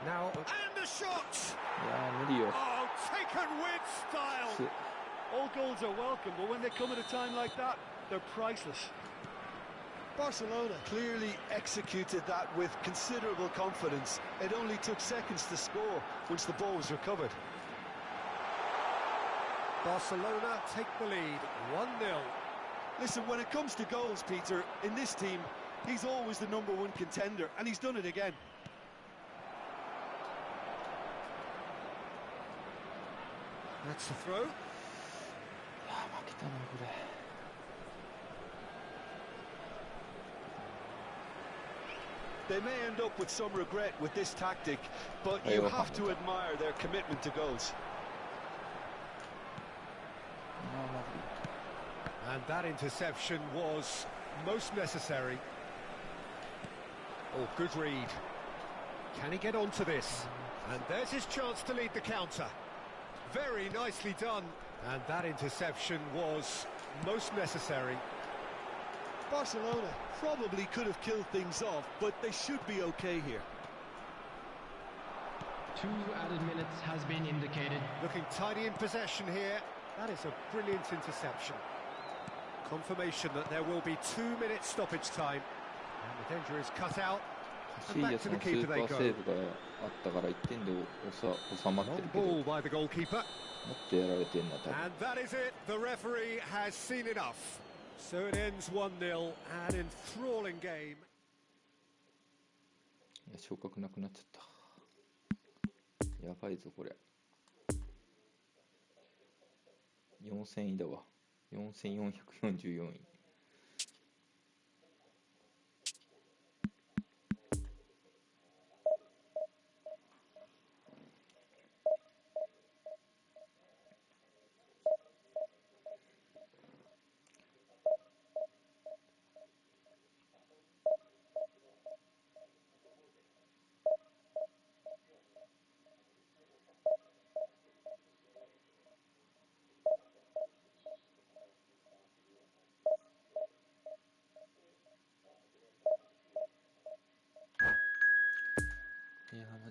Now, and the shot! いやー無理よ Oh, taken with style. All goals are welcome, but when they come at a time like that, they're priceless. Barcelona clearly executed that with considerable confidence. It only took seconds to score once the ball was recovered. Barcelona take the lead, 1-0. Listen, when it comes to goals, Peter, in this team, he's always the #1 contender, and he's done it again. That's the throw. いやー負けたなこれ They may end up with some regret with this tactic, but you have to admire their commitment to goals. And that interception was most necessary. Oh, good read. Can he get onto this? And there's his chance to lead the counter. Very nicely done. And that interception was most necessary. Barcelona probably could have killed things off, but they should be okay here. 2 added minutes has been indicated. Looking tidy in possession here. That is a brilliant interception. Confirmation that there will be 2-minute stoppage time. And the danger is cut out. シーリアスのスーパーセーブがあったから1点で収まってるけど Long ball by the goalkeeper. もっとやられてんな多分 And that is it. The referee has seen enough. So it ends 1-0. An enthralling game. いや昇格なくなっちゃったやばいぞこれ4000位だわ4444位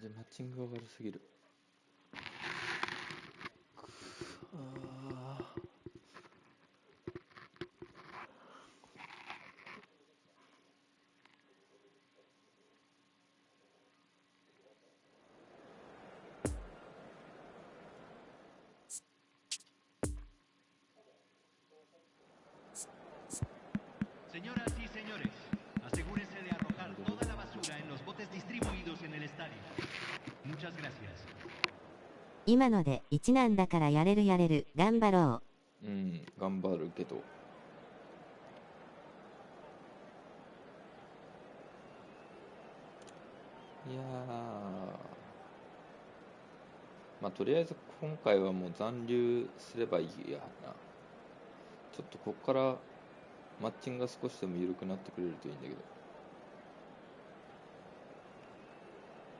マジマッチングが悪すぎる。Señoras y señores, asegúrense de arrojar toda la basura en los botes distribuidos en el estadio. Muchas gracias. 今ので1なんだからやれる頑張ろうん、頑張るけど。いやまあとりあえず今回はもう残留すればいいやな。ちょっとこっからマッチングが少しでも緩くなってくれるといいんだけど。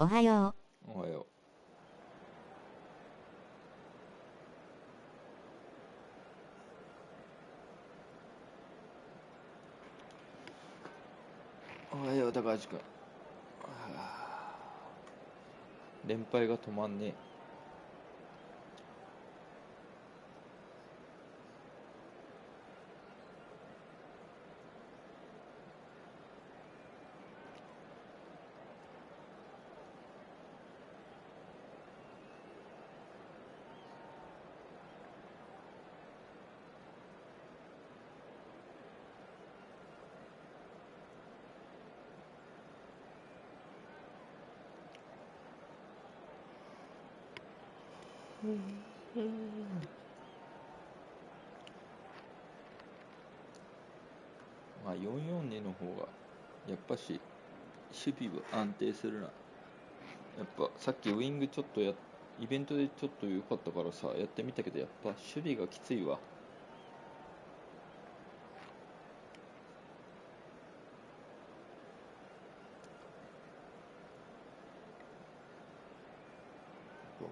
う。おはよおはよう。おはよう高橋君。連敗が止まんねえ。まあ442の方がやっぱし守備は安定するな。やっぱさっきウイングちょっとイベントでちょっと良かったからさやってみたけど、やっぱ守備がきついわ。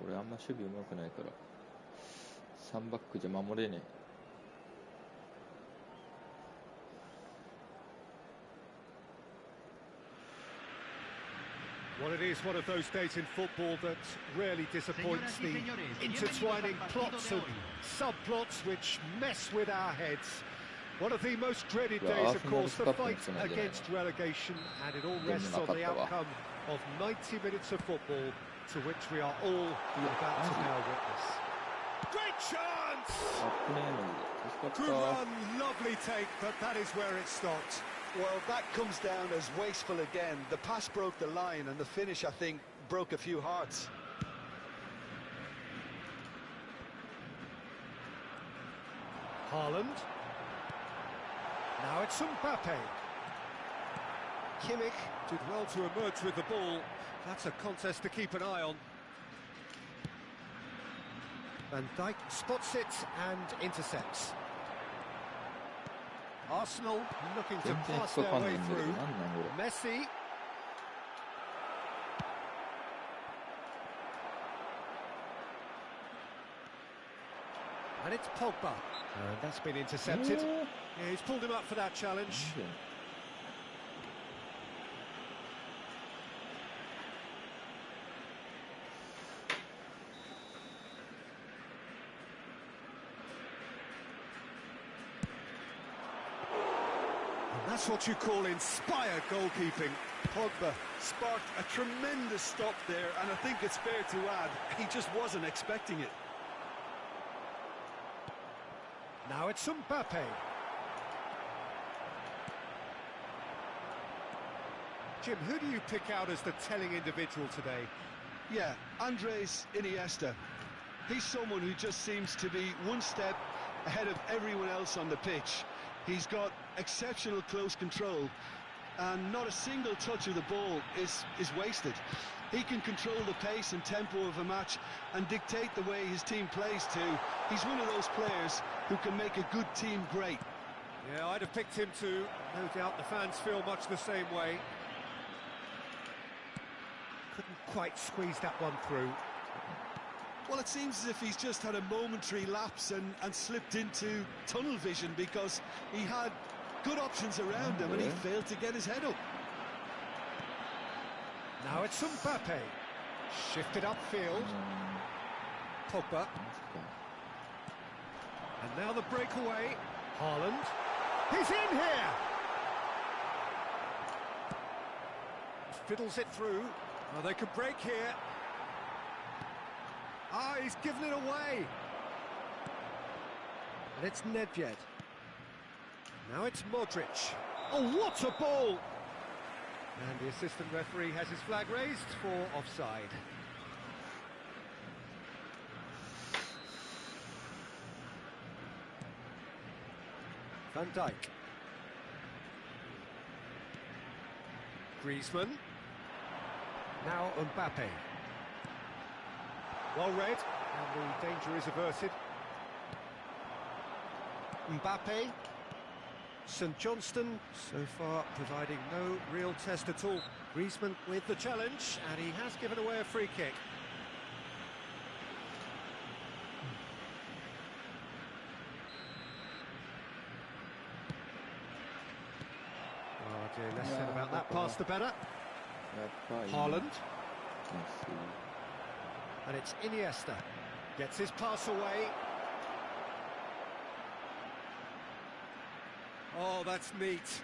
俺あんま守備うまくないから3バックじゃ守れねえ。Well, it is one of those days in football that rarely disappoints. The intertwining plots and subplots which mess with our heads. One of the most dreaded days, of course, the fight against relegation, and it all rests on the outcome of 90 minutes of football, to which we are all about to now witness. Great chance! Good run, lovely take, but that is where it stopped. Well, that comes down as wasteful again. The pass broke the line, and the finish, I think, broke a few hearts. Haaland. Now it's Mbappe. Kimmich did well to emerge with the ball. That's a contest to keep an eye on. Van Dijk spots it and intercepts. Arsenal looking to pass their way through. Messi. And it's Pogba. And that's been intercepted. Yeah, he's pulled him up for that challenge. That's what you call inspired goalkeeping. Pogba sparked a tremendous stop there, and I think it's fair to add, he just wasn't expecting it. Now it's Mbappe. Jim, who do you pick out as the telling individual today? Yeah, Andres Iniesta. He's someone who just seems to be one step ahead of everyone else on the pitch. He's got exceptional close control, and not a single touch of the ball is wasted. He can control the pace and tempo of a match and dictate the way his team plays too. He's one of those players who can make a good team great. Yeah, I'd have picked him too. No doubt the fans feel much the same way. Couldn't quite squeeze that one through. Well, it seems as if he's just had a momentary lapse and slipped into tunnel vision, because he had good options around him and he failed to get his head up. Now it's Mbappe. Shifted upfield. Pogba. And now the breakaway. Haaland. He's in here! Fiddles it through. Oh, they could break here. Ah, he's given it away. And it's Nedved. Now it's Modric. Oh, what a ball! And the assistant referee has his flag raised for offside. Van Dijk. Griezmann. Now Mbappe. Well read, and the danger is averted. Mbappe. St Johnston, so far providing no real test at all. Griezmann with the challenge, and he has given away a free kick. Oh dear, less said about that pass the better. Haaland. And it's Iniesta. Gets his pass away. Oh, that's neat.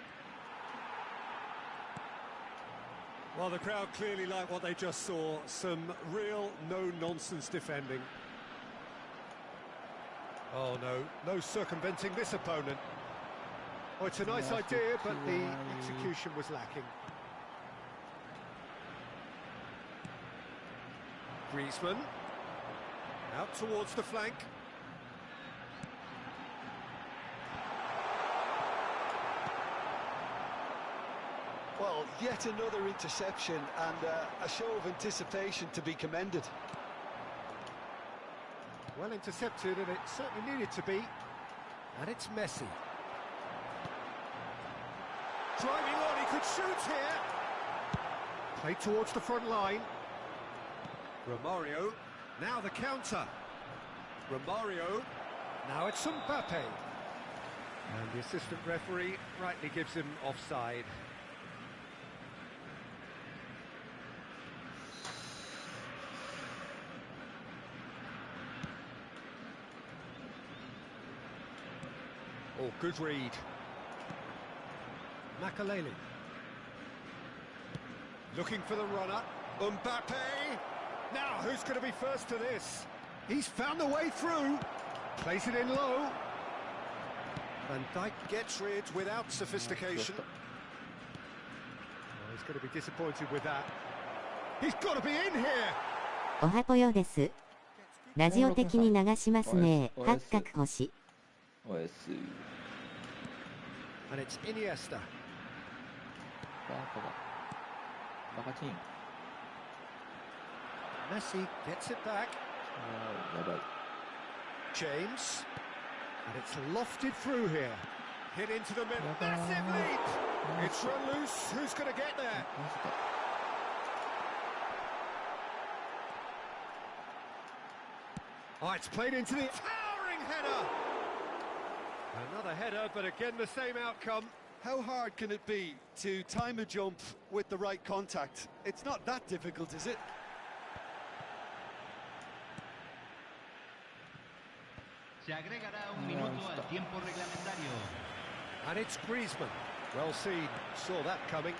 Well, the crowd clearly like what they just saw. Some real no-nonsense defending. Oh, no circumventing this opponent. Oh, it's a nice idea, but the execution was lacking. Griezmann. Out towards the flank. Well, yet another interception and a show of anticipation to be commended. Well intercepted, and it certainly needed to be. And it's Messi. Driving on, he could shoot here. Played towards the front line. Romario. Now the counter. Romario. Now it's Mbappe. And the assistant referee rightly gives him offside. Oh, good read. Makaleli. Looking for the runner. Mbappe! Now, who's going to be first to this? He's found the way through. Plays it in low. Van Dijk gets rid without sophistication. Oh, he's going to be disappointed with that. He's got to be in here! おはぽよです。ラジオ的に流しますね。八角星。And it's Iniesta. Messi gets it back. James. And it's lofted through here. Hit into the middle. Massive leap! It's run loose. Who's going to get there? Oh, it's played into the towering header! Another header, but again the same outcome. How hard can it be to time a jump with the right contact? It's not that difficult, is it? Se agregará un minuto al tiempo reglamentario. And it's Griezmann. Well seen. Saw that coming.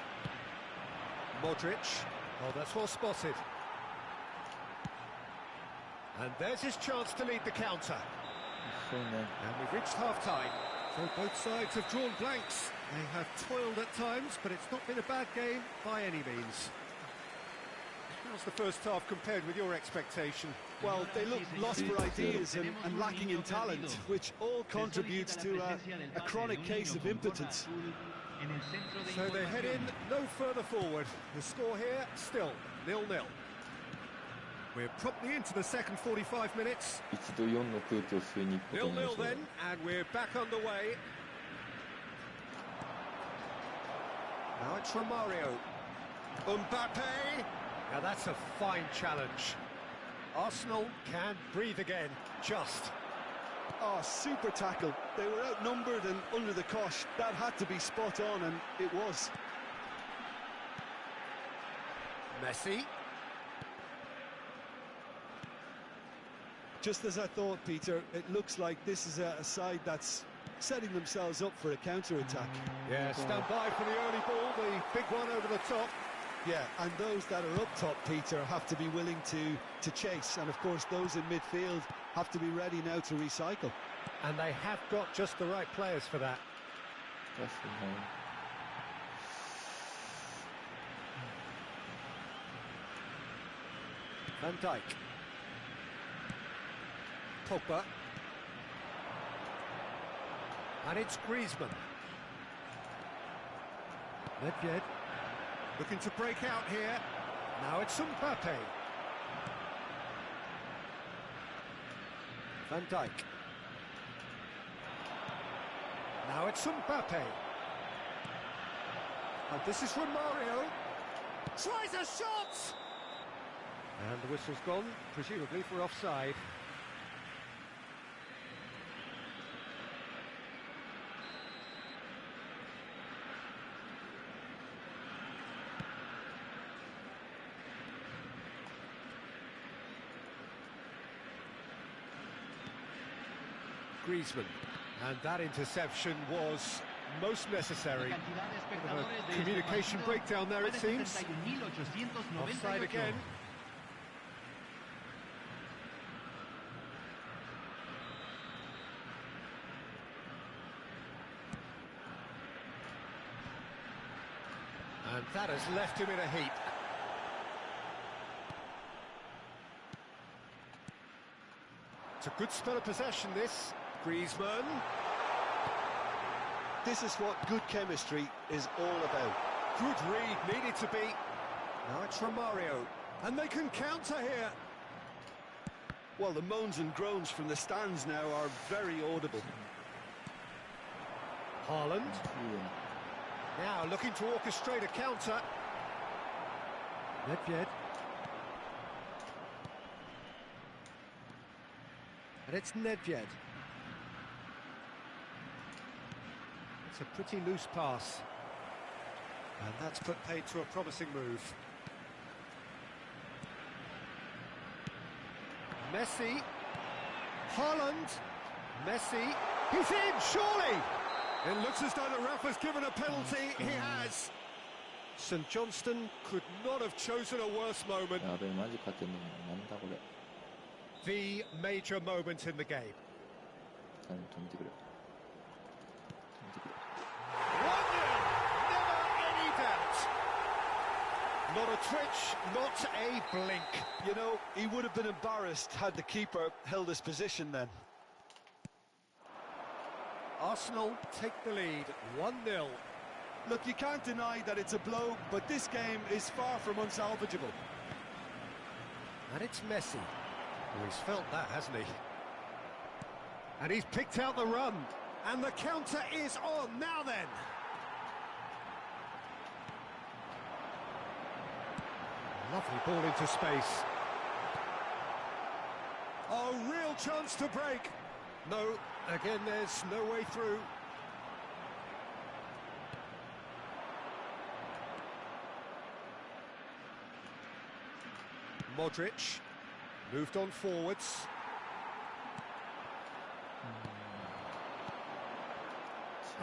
Modric. Oh, that's well spotted. And there's his chance to lead the counter. And we've reached half-time. So both sides have drawn blanks. They have toiled at times, but it's not been a bad game by any means. How's the first half compared with your expectation? Well, they look lost for ideas and lacking in talent, which all contributes to a chronic case of impotence. So they head in no further forward. The score here, still 0-0. We're promptly into the second 45 minutes. 0-0 then, and we're back underway. Now it's Romario. Mbappe! Now that's a fine challenge. Arsenal can breathe again, just. Oh, super tackle. They were outnumbered and under the cosh. That had to be spot on, and it was. Messi. just as I thought, Peter, it looks like this is a side that's setting themselves up for a counter-attack. Yeah, stand by for the early ball, the big one over the top. Yeah, and those that are up top, Peter, have to be willing to chase. And, of course, those in midfield have to be ready now to recycle. And they have got just the right players for that. That's the name. Van Dijk. Pogba. And it's Griezmann. Nedved. Looking to break out here. Now it's Mbappe. Van Dijk. Now it's Mbappe. And this is Romario. Tries a shot! And the whistle's gone, presumably for offside. Griezmann, and that interception was most necessary. Bit of a communication breakdown there, it seems. Offside again. And that has left him in a heap. It's a good spell of possession, this. Griezmann. This is what good chemistry is all about. Good read, needed to be. Now it's Romario. And they can counter here. Well, the moans and groans from the stands now are very audible. Haaland. Yeah. Now looking to orchestrate a counter. Nedved. And it's Nedved. It's a pretty loose pass. And that's put paid to a promising move. Messi. Haaland. Messi. He's in, surely! It looks as though the ref has given a penalty. He has. St Johnstone could not have chosen a worse moment. やべえ、マジ勝てんのなんだこれ。 The major moment in the game. 止めてくれ。止めてくれ。 1-0. Never any doubt. Not a twitch, not a blink. You know, he would have been embarrassed had the keeper held his position then. Arsenal take the lead, 1-0. Look, you can't deny that it's a blow, but this game is far from unsalvageable. And it's Messi. Well, he's felt that, hasn't he? And he's picked out the run. And the counter is on. Now then. Lovely ball into space. Oh, real chance to break. No, again, there's no way through. Modric moved on forwards.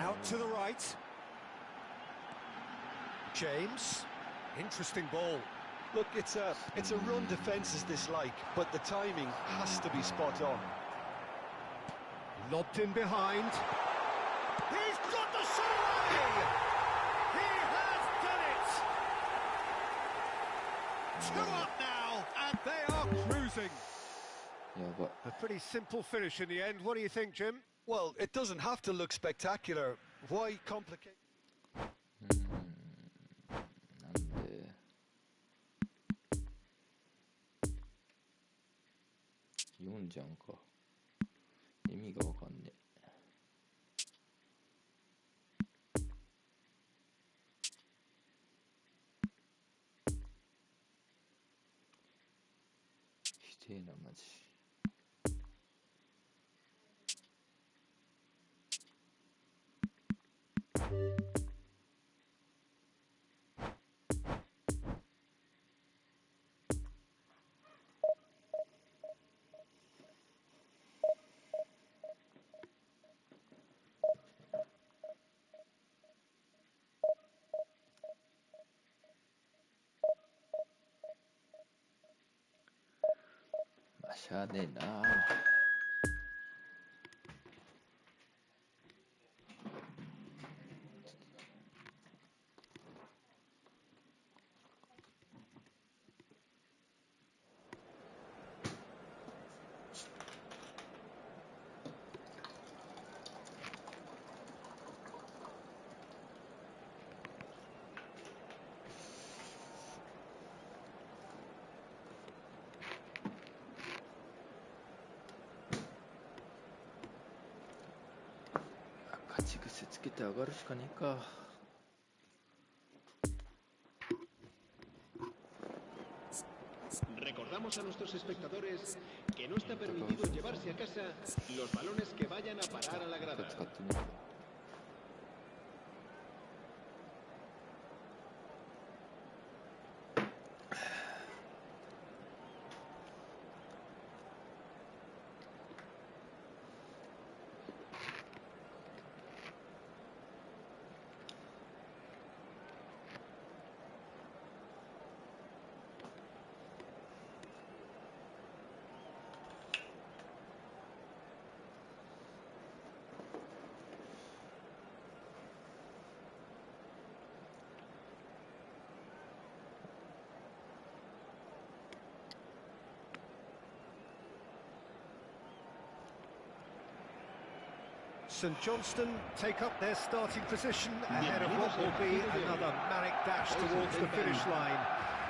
Out to the right. James. Interesting ball. Look, it's a run defences dislike, but the timing has to be spot on. Lobbed in behind. He's got the shot away! He has done it! 2 up now, and they are cruising. やばい。 A pretty simple finish in the end. What do you think, Jim? Well, it doesn't have to look spectacular. Why complicate? なんで4じゃんか。意味がわかんねえ。ひでえなマジ。しゃあねえな。勝ち癖つけて上がるしかねえか。Recordamos a nuestros espectadores que no está permitido llevarse a casa los balones que vayan a parar a la grada. 使ってみる。St Johnstone take up their starting position ahead of what will be another manic dash towards the finish line.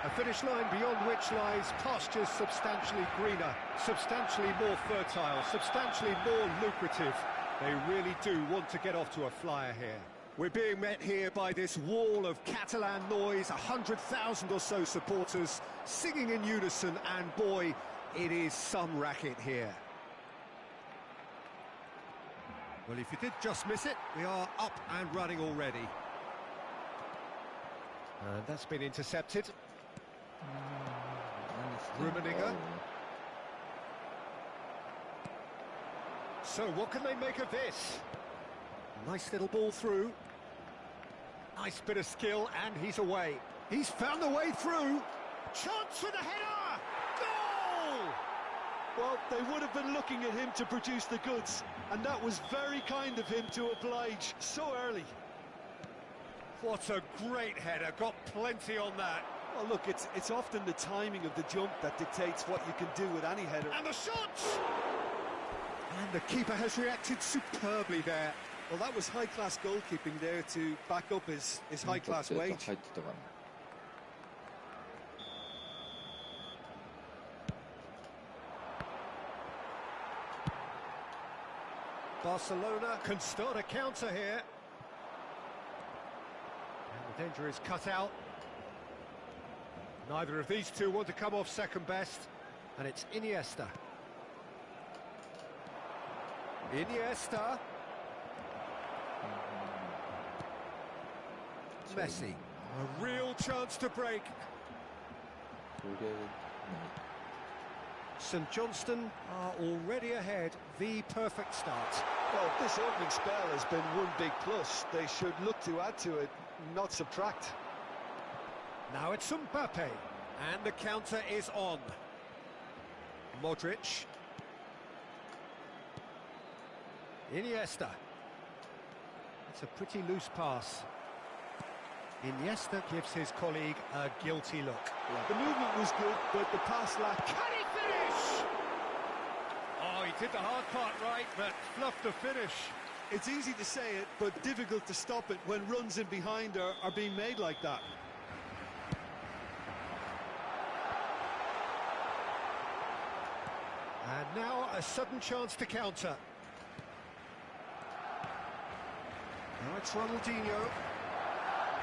A finish line beyond which lies pastures substantially greener, substantially more fertile, substantially more lucrative. They really do want to get off to a flyer here. We're being met here by this wall of Catalan noise, 100,000 or so supporters singing in unison, and boy, it is some racket here. Well, if you did just miss it, we are up and running already. And that's been intercepted. Rummenigge. So what can they make of this? Nice little ball through. Nice bit of skill, and he's away. He's found the way through. Chance for the header! Goal! Well, they would have been looking at him to produce the goods, and that was very kind of him to oblige so early. What a great header, got plenty on that. Well, look, it's often the timing of the jump that dictates what you can do with any header. And the shot! And the keeper has reacted superbly there. Well, that was high-class goalkeeping there to back up his high-class wage. Barcelona can start a counter here. And the danger is cut out. Neither of these two want to come off second best. And it's Iniesta. Iniesta. Messi. A real chance to break. St Johnstone are already ahead. The perfect start. Well, this opening spell has been one big plus. They should look to add to it, not subtract. Now it's Mbappe, and the counter is on. Modric. Iniesta. It's a pretty loose pass. Iniesta gives his colleague a guilty look. The movement was good, but the pass lacked. Can he finish? Oh, he did the hard part right, but fluffed the finish. It's easy to say it, but difficult to stop it when runs in behind are being made like that. And now a sudden chance to counter. Now it's Ronaldinho.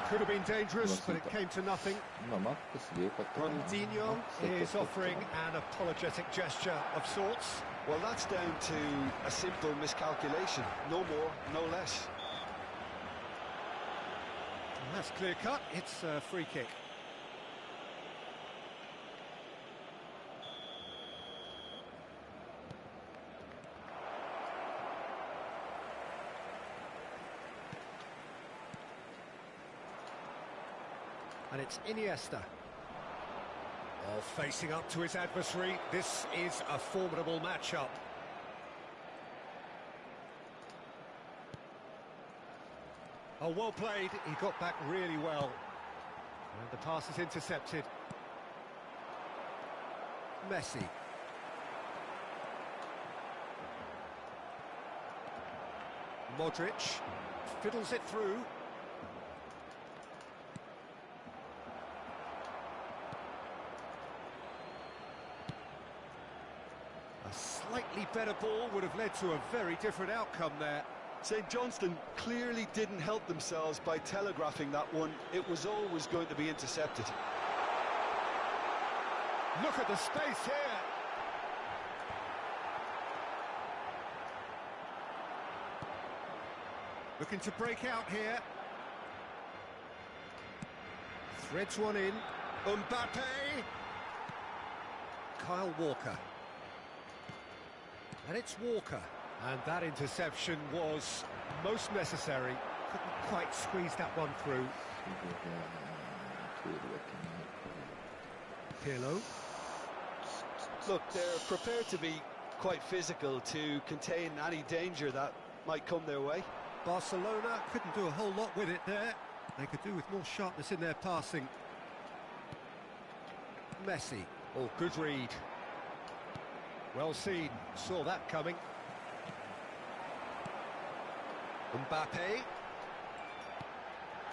Could have been dangerous, but it came to nothing. Ronaldinho is offering an apologetic gesture of sorts. Well, that's down to a simple miscalculation. No more, no less. And that's clear cut. It's a free kick. And it's Iniesta. Oh, facing up to his adversary, this is a formidable matchup. Oh, well played. He got back really well. And the pass is intercepted. Messi. Modric fiddles it through. A slightly better ball would have led to a very different outcome there. St Johnstone clearly didn't help themselves by telegraphing that one. It was always going to be intercepted. Look at the space here. Looking to break out here. Threads one in. Mbappe. Kyle Walker. And it's Walker. And that interception was most necessary. Couldn't quite squeeze that one through. Pirlo. Look, they're prepared to be quite physical to contain any danger that might come their way. Barcelona couldn't do a whole lot with it there. They could do with more sharpness in their passing. Messi. Oh, good read. Well seen. Saw that coming. Mbappe.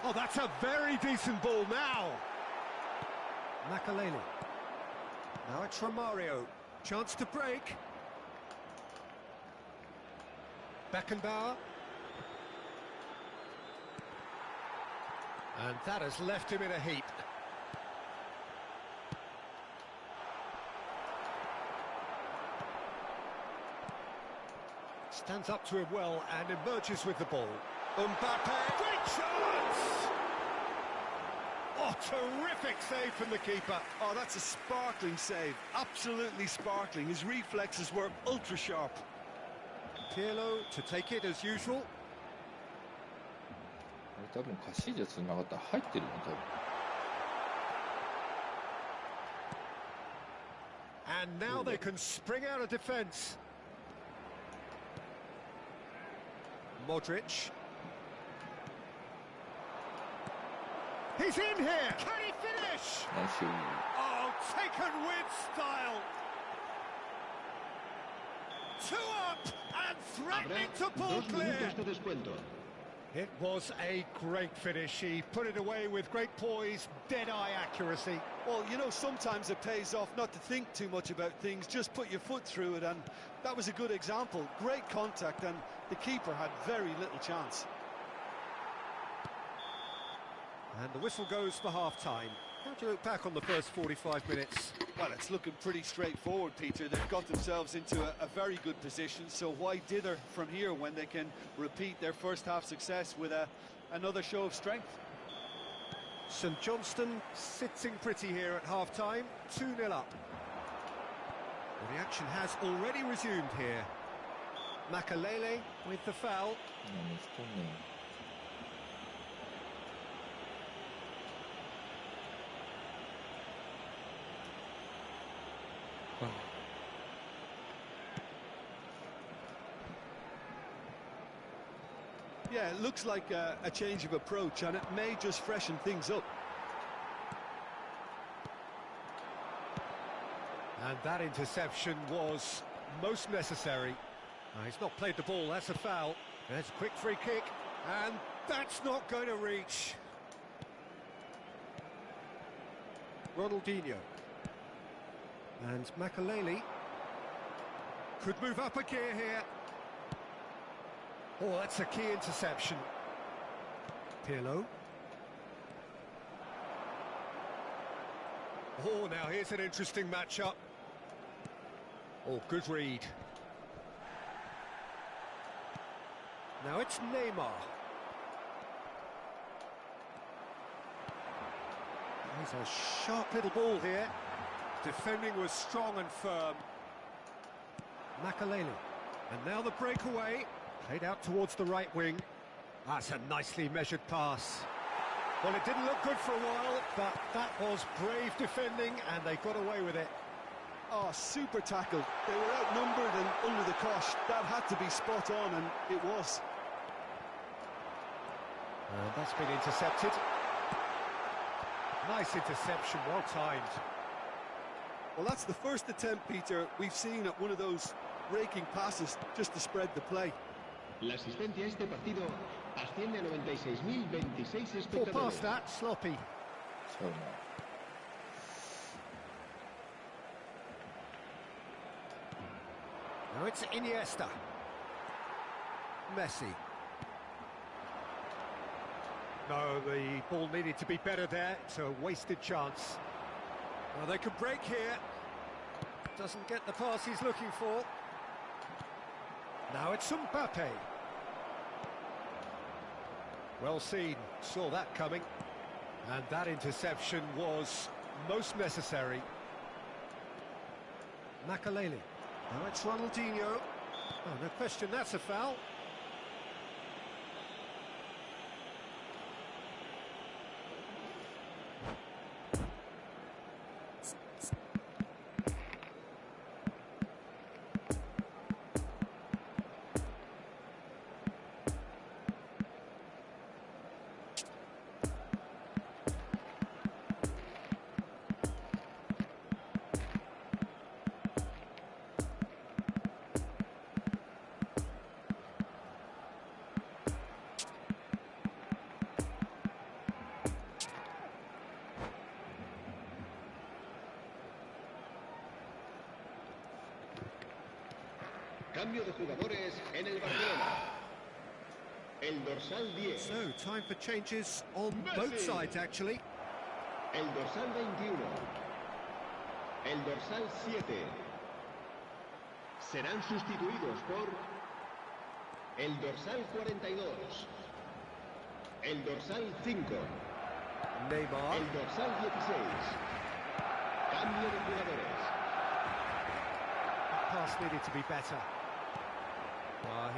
Oh, that's a very decent ball now. Makalele. Now it's Romario. Chance to break. Beckenbauer. And that has left him in a heap. Stands up to him well and emerges with the ball. Mbappe, great chance! Oh, terrific save from the keeper. Oh, that's a sparkling save. Absolutely sparkling. His reflexes were ultra sharp. Pirlo to take it as usual. 多分カシージャスなかったら入ってるよね、多分。And now they can spring out of defence. Modric. He's in here! Can he finish? Nice. Oh, taken with style. 2 up and threatening to pull clear. It was a great finish. He put it away with great poise, dead-eye accuracy. Well, you know, sometimes it pays off not to think too much about things, just put your foot through it, and that was a good example. Great contact, and the keeper had very little chance. And the whistle goes for half-time. How do you look back on the first 45 minutes? Well, it's looking pretty straightforward, Peter. They've got themselves into a very good position, so why dither from here when they can repeat their first-half success with another show of strength? St Johnstone sitting pretty here at half-time, 2-0 up. Well, the action has already resumed here. Makalele with the foul. Yeah, it looks like a change of approach, and it may just freshen things up. And that interception was most necessary. He's not played the ball, that's a foul. There's a quick free kick, and that's not going to reach. Ronaldinho. And Makalele could move up a gear here. Oh, that's a key interception. Pirlo. Oh, now here's an interesting matchup. Oh, good read. Now it's Neymar. There's a sharp little ball here. Defending was strong and firm. Makalele. And now the breakaway. Played out towards the right wing. That's a nicely measured pass. Well, it didn't look good for a while, but that was brave defending, and they got away with it. Oh, super tackle. They were outnumbered and under the cosh. That had to be spot on, and it was. And that's been intercepted. Nice interception, well timed. Well, that's the first attempt, Peter, we've seen at one of those raking passes just to spread the play. La asistencia a este partido asciende a 96.026 Poor pass espectadores. that, sloppy. 설마. Now it's Iniesta. Messi. No, the ball needed to be better there. It's a wasted chance. Well, they could break here. Doesn't get the pass he's looking for. Now it's Mbappe. Well seen, saw that coming. And that interception was most necessary. Makalele. Now it's Ronaldinho. Oh, no question, that's a foul. Cambio de jugadores en el Barcelona. El dorsal 10. So, time for changes on both sides, actually. El dorsal 21. El dorsal 7. Serán sustituidos por el dorsal 42. El dorsal 5. Neymar. El dorsal 16. Cambio de jugadores. That pass needed to be better.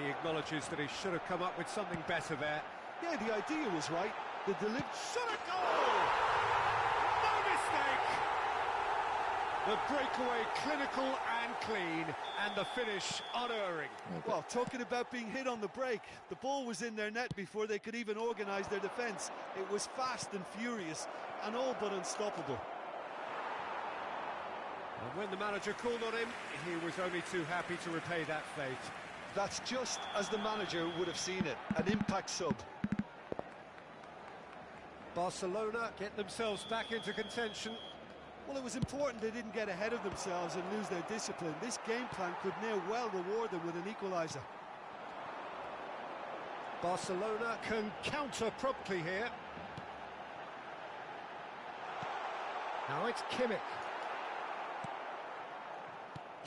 He acknowledges that he should have come up with something better there. Yeah, the idea was right. The delivery... Shot a goal! No mistake! The breakaway clinical and clean, and the finish unerring. Well, talking about being hit on the break, the ball was in their net before they could even organise their defence. It was fast and furious, and all but unstoppable. And when the manager called on him, he was only too happy to repay that fate. That's just as the manager would have seen it, an impact sub. Barcelona get themselves back into contention. Well, it was important they didn't get ahead of themselves and lose their discipline. This game plan could near well reward them with an equaliser. Barcelona can counter promptly here. Now it's Kimmich.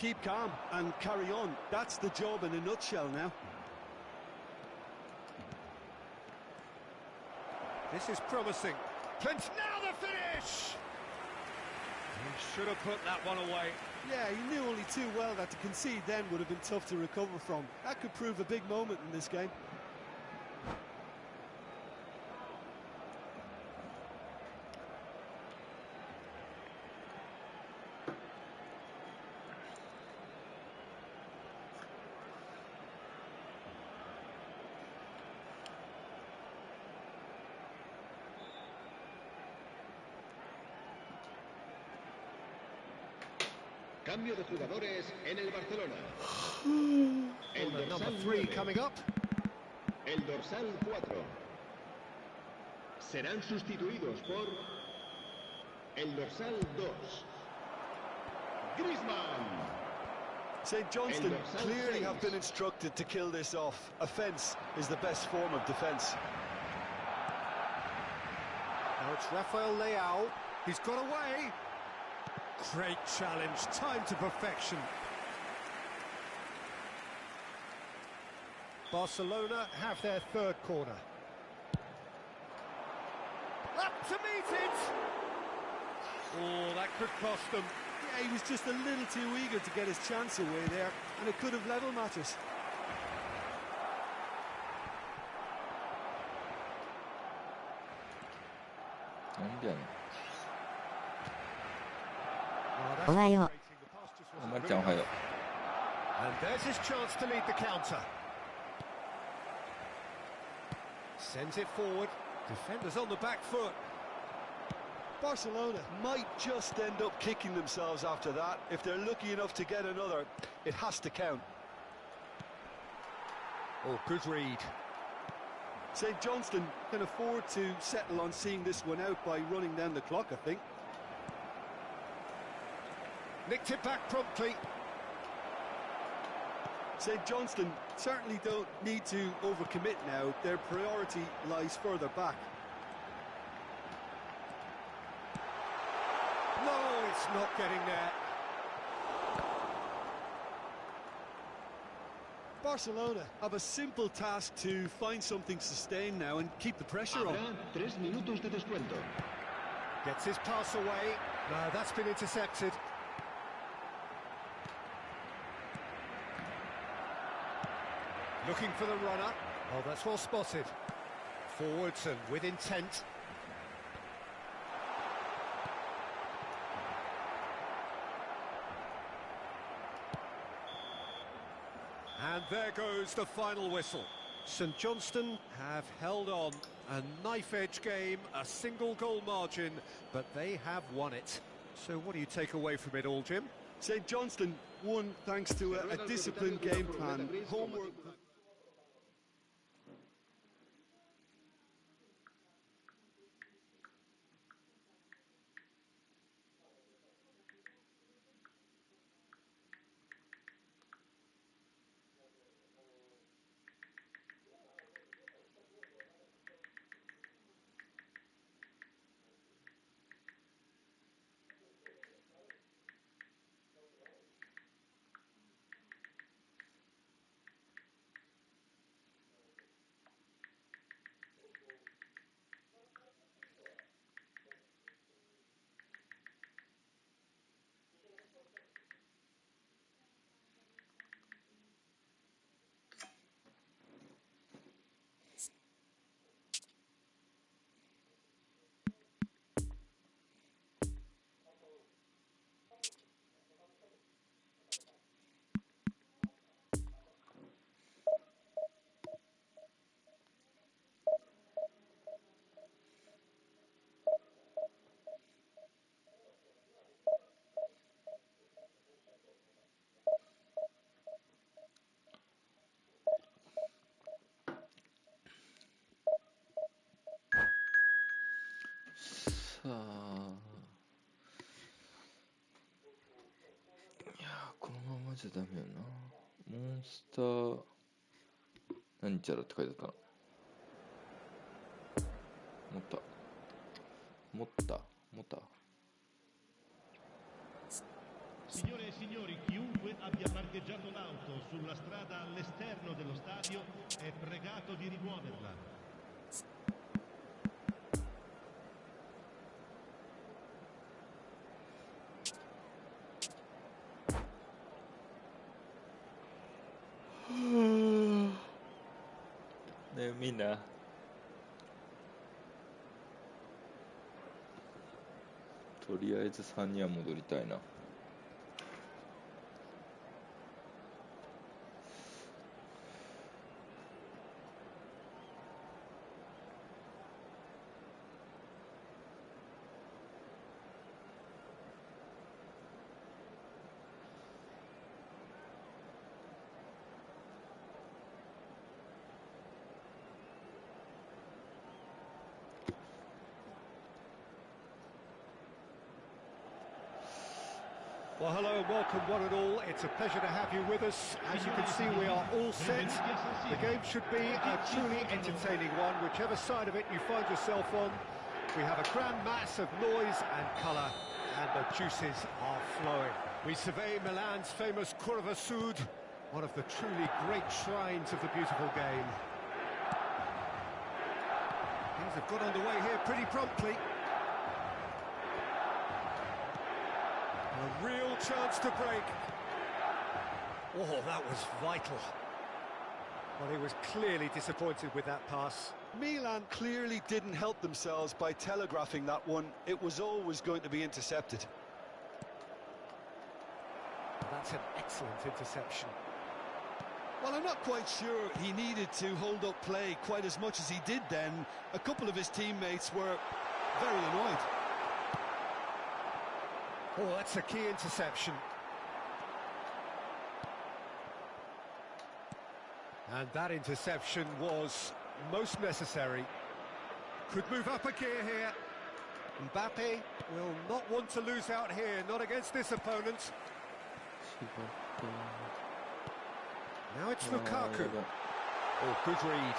Keep calm and carry on. That's the job in a nutshell now. This is promising. Clint, now the finish! He should have put that one away. Yeah, he knew only too well that to concede then would have been tough to recover from. That could prove a big moment in this game. Cambio de jugadores en el Barcelona. El Number dorsal 3 9. coming up. El dorsal 4. Serán sustituidos por el dorsal 2. Griezmann. St. Johnstone El dorsal clearly 6. have been instructed to kill this off. Offence is the best form of defence. Now it's Rafael Leao. He's got away. Great challenge, time to perfection. Barcelona have their third corner. Up to meet it! Oh, that could cost them. Yeah, he was just a little too eager to get his chance away there, and it could have level matters. なんでやねん。おはよう。まりちゃんおはよう。And there's his chance to lead the counter. Sends it forward. Defenders on the back foot. Barcelona might just end up kicking themselves after that. If they're lucky enough to get another, it has to count. Oh, good read. St Johnstone can afford to settle on seeing this one out by running down the clock, I think. Nicked it back promptly. St Johnstone certainly don't need to overcommit now. Their priority lies further back. No, it's not getting there. Barcelona have a simple task to find something sustained now and keep the pressure on. Habrá 3 minutos de descuento. Gets his pass away. No, that's been intercepted. Looking for the runner. Oh, that's well spotted. Forwards and with intent. And there goes the final whistle. St Johnstone have held on. A knife-edge game, a single goal margin, but they have won it. So what do you take away from it all, Jim? St Johnstone won thanks to a disciplined game plan. Homework.さあ、いやー、このままじゃダメよな。モンスターなんちゃらって書いてあったな。持った。Signore e signori, chiunque abbia parcheggiato l'auto sulla strada all'esterno dello stadio è pregato di rimuoverla.ねえみんな、とりあえず3には戻りたいな。Well, hello and welcome one and all. It's a pleasure to have you with us. As you can see, we are all set. The game should be a truly entertaining one, whichever side of it you find yourself on. We have a grand mass of noise and colour, and the juices are flowing. We survey Milan's famous Curva Sud, one of the truly great shrines of the beautiful game. Things have got underway here pretty promptly. A real chance to break. Oh, that was vital. Well, he was clearly disappointed with that pass. Milan clearly didn't help themselves by telegraphing that one. It was always going to be intercepted. That's an excellent interception. Well, I'm not quite sure he needed to hold up play quite as much as he did then. A couple of his teammates were very annoyed. Oh, that's a key interception. And that interception was most necessary. Could move up a gear here. Mbappe will not want to lose out here, not against this opponent. Now it's Lukaku. Oh, good read.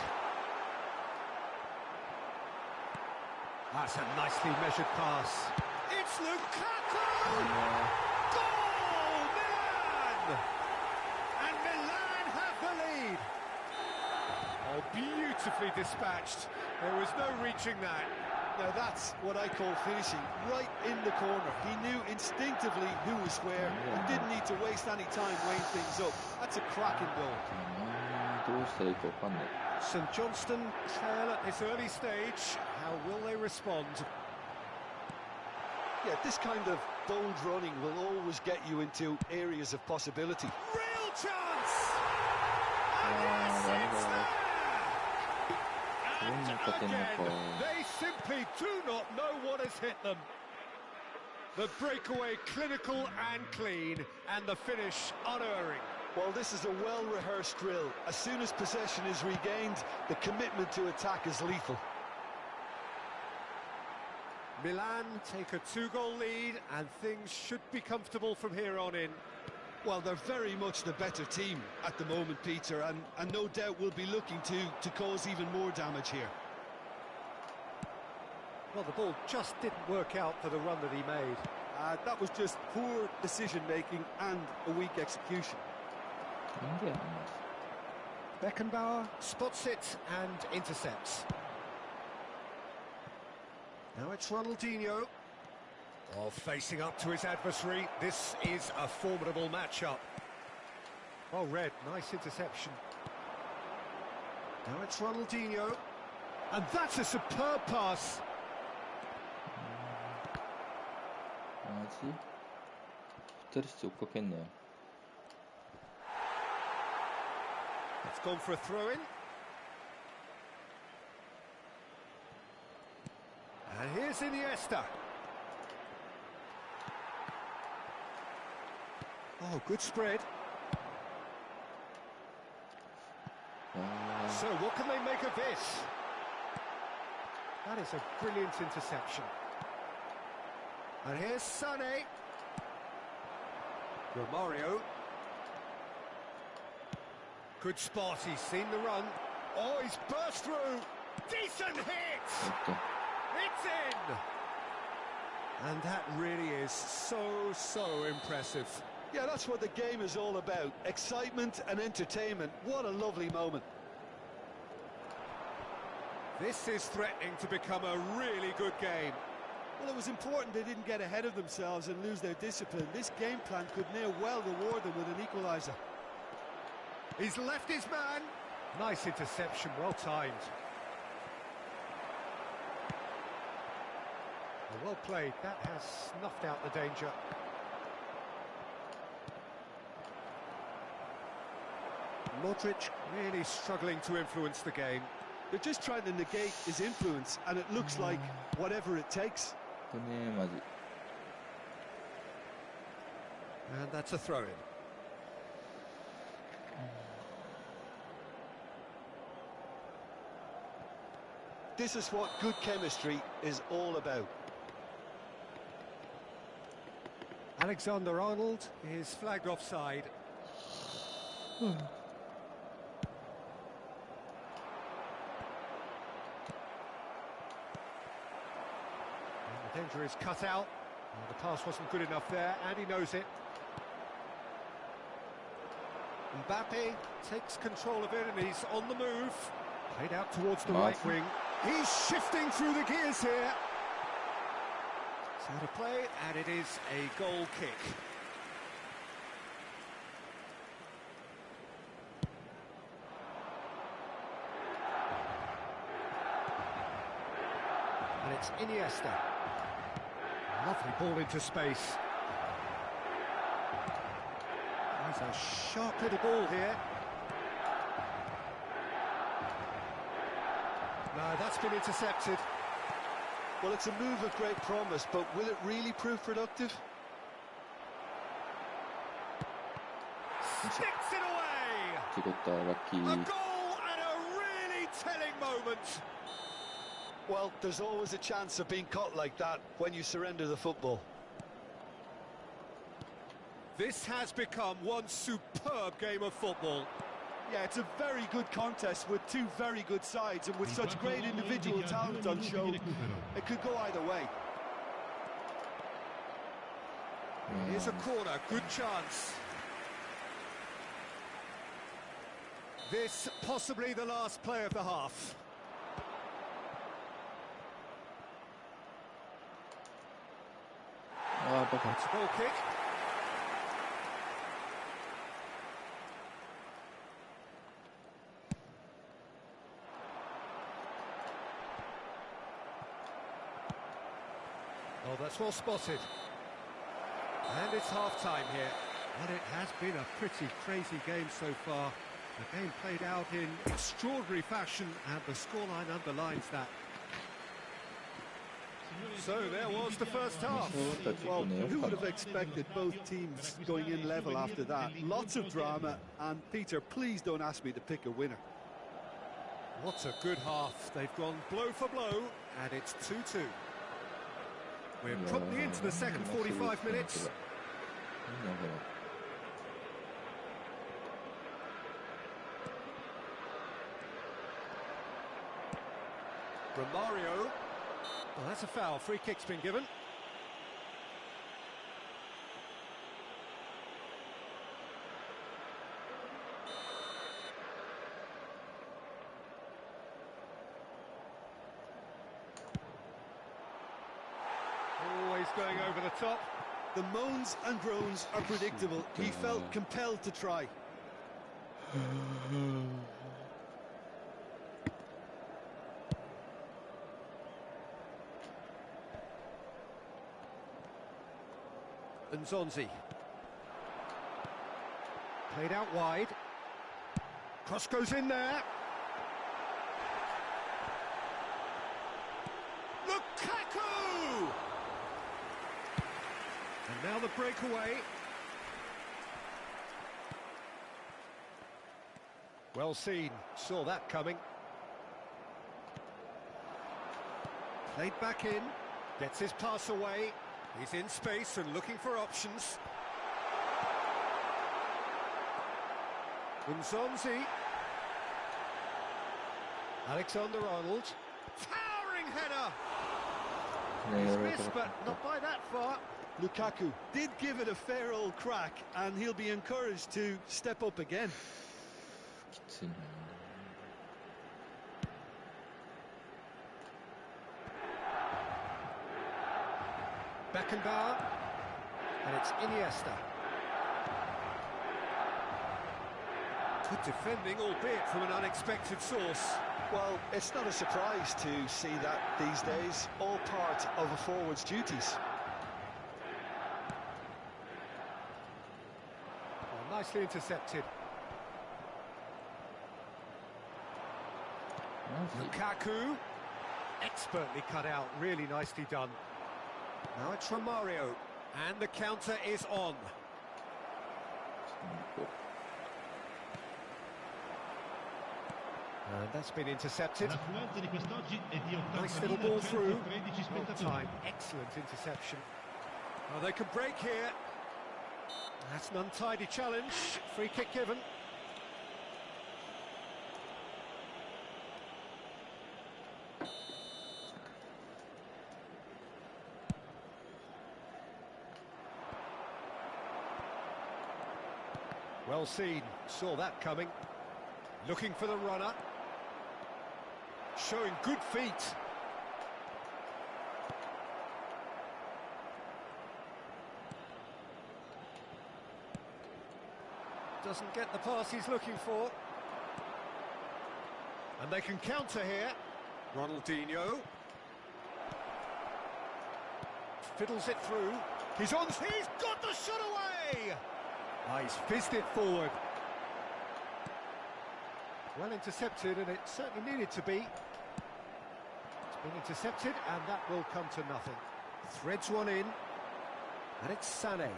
That's a nicely measured pass. It's Lukaku! Goal, Milan! And Milan have the lead. Oh, beautifully dispatched. There was no reaching that. Now that's what I call finishing, right in the corner. He knew instinctively who was where and didn't need to waste any time weighing things up. That's a cracking goal. St Johnstone trail at this early stage. How will they respond? Yeah, this kind of bold running will always get you into areas of possibility. Real chance! And yes, it's there! And again, they simply do not know what has hit them. The breakaway clinical and clean, and the finish unerring. Well, this is a well-rehearsed drill. As soon as possession is regained, the commitment to attack is lethal. Milan take a 2-goal lead, and things should be comfortable from here on in. Well, they're very much the better team at the moment, Peter, and no doubt will be looking to cause even more damage here. Well, the ball just didn't work out for the run that he made. That was just poor decision-making and a weak execution. Beckenbauer spots it and intercepts. Now it's Ronaldinho. Oh, facing up to his adversary. This is a formidable matchup. Oh, Red, nice interception. Now it's Ronaldinho. And that's a superb pass. It's gone for a throw-in. And here's Iniesta. Oh, good spread. So what can they make of this? That is a brilliant interception. And here's Sané. Romario. Good spot, he's seen the run. Oh, he's burst through. Decent hit! It's in! And that really is so impressive. Yeah, that's what the game is all about. Excitement and entertainment. What a lovely moment. This is threatening to become a really good game. Well, it was important they didn't get ahead of themselves and lose their discipline. This game plan could near well reward them with an equaliser. He's left his man. Nice interception, well timed. Well played, that has snuffed out the danger. Modric really struggling to influence the game. They're just trying to negate his influence, and it looks like whatever it takes. And that's a throw-in. This is what good chemistry is all about. Alexander-Arnold is flagged offside. And the danger is cut out. Well, the pass wasn't good enough there, and he knows it. Mbappe takes control of it, and he's on the move. Played out towards the right wing. He's shifting through the gears here. It's out of play, and it is a goal kick. it's Iniesta. Lovely ball into space. There's a sharp little ball here. No, that's been intercepted. Well, it's a move of great promise, but will it really prove productive? Sticks it away! 違ったラッキ A ー goal and a really telling moment. Well, there's always a chance of being caught like that when you surrender the football. This has become one superb game of football. Yeah, it's a very good contest with two very good sides, and with such great individual talent on show, it could go either way. Here's a corner, good chance. This possibly the last play of the half. Ball kick. Oh, that's well spotted. And it's half-time here. And it has been a pretty crazy game so far. The game played out in extraordinary fashion, and the scoreline underlines that. So there was the first half. Well, who would have expected both teams going in level after that? Lots of drama, and Peter, please don't ask me to pick a winner. What a good half. They've gone blow for blow, and it's 2-2. We're promptly into the second 45 minutes. Romario. Well, that's a foul. Free kick's been given. Always going over the top. The moans and groans are predictable. He felt compelled to try. Nzonzi. Played out wide. Cross goes in there. Lukaku! And now the breakaway. Well seen, saw that coming. Played back in, gets his pass away. He's in space and looking for options. Nzonzi. Alexander-Arnold. Towering header! He's missed, but not by that far. Lukaku did give it a fair old crack, and he'll be encouraged to step up again. Beckenbauer, and it's Iniesta. Good defending, albeit from an unexpected source. Well, it's not a surprise to see that these days, all part of a forward's duties. Oh, nicely intercepted. Lukaku, expertly cut out, really nicely done. Now it's Romario, and the counter is on. And that's been intercepted. Nice little ball through. Well timed, excellent interception. Oh, they can break here. That's an untidy challenge. Free kick given. Well seen, saw that coming. Looking for the runner. Showing good feet. Doesn't get the pass he's looking for. And they can counter here. Ronaldinho. fiddles it through. He's got the shot away! He's fizzed it forward. Well intercepted, and it certainly needed to be. It's been intercepted, and that will come to nothing. Threads one in, and it's Sané.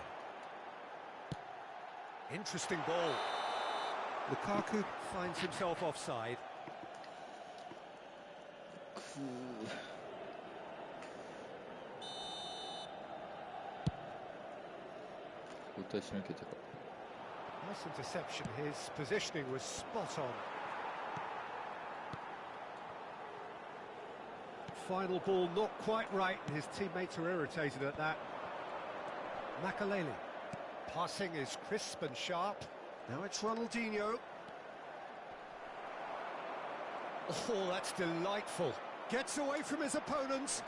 Interesting ball. Lukaku finds himself offside. 交代しなきゃいけない。 Nice interception. His positioning was spot on. Final ball not quite right, and his teammates are irritated at that. Makaleli. Passing is crisp and sharp. Now it's Ronaldinho. Oh, that's delightful. Gets away from his opponents.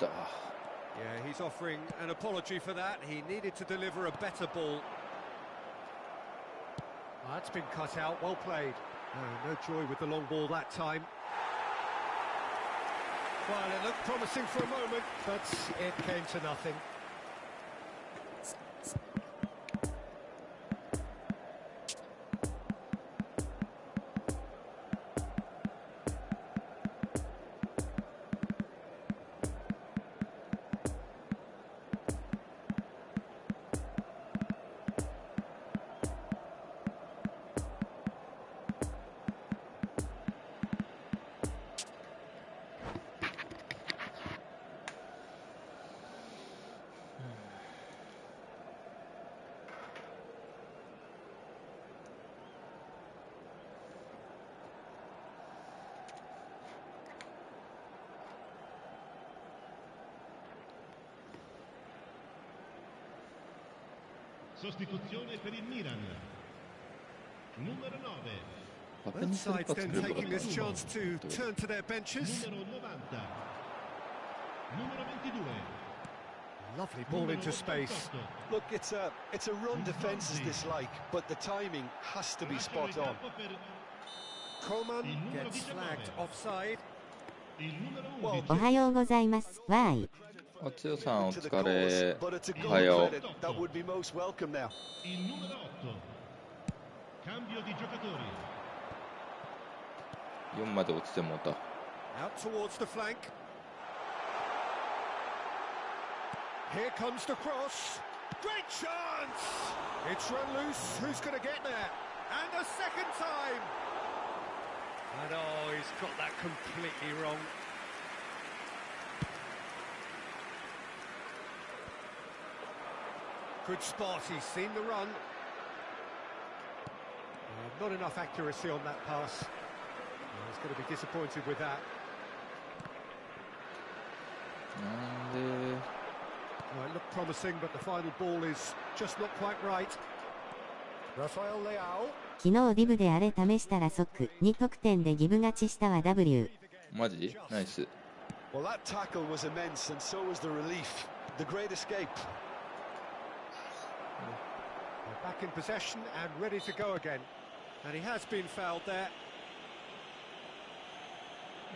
Yeah, he's offering an apology for that. He needed to deliver a better ball. Oh, that's been cut out. Well played. No joy with the long ball that time. Well, it looked promising for a moment, but it came to nothing. Sostituzione per il Milan. Numero 9. Both sides then taking this chance to turn to their benches. Numero 90. Numero 22. Lovely ball into space. Look, it's a run defence's dislike, but the timing has to be spot on. Coman gets flagged offside. おはようございます。Why? おつよさんお疲れ。おはよう。Il numero 8. Cambio di giocatori. 4まで落ちてもうた。Out towards the flank. Here comes the cross. Great chance! It's run loose. Who's going to get there? And a second time! And oh, he's got that completely wrong. Good spot, he's seen the run. Not enough accuracy on that pass. He's going to be disappointed with that. Well, it looked promising, but the final ball is just not quite right. Rafael Leao. 昨日リブであれ試したら即2得点でギブ勝ちしたわ W。マジ？ナイス。 Well, that tackle was immense, and so was the relief. The great escape. Back in possession and ready to go again. And he has been fouled there.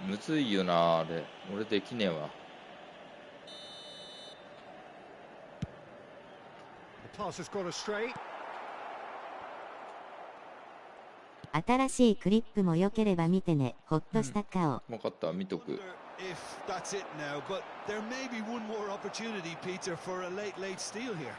むずいよなあれ。俺できねえわ。The pass has gone astray. 新しいクリップも良ければ見てね。ほっとした顔。分かった、見とく。 If that's it now, but there may be one more opportunity, Peter, for a late steal here.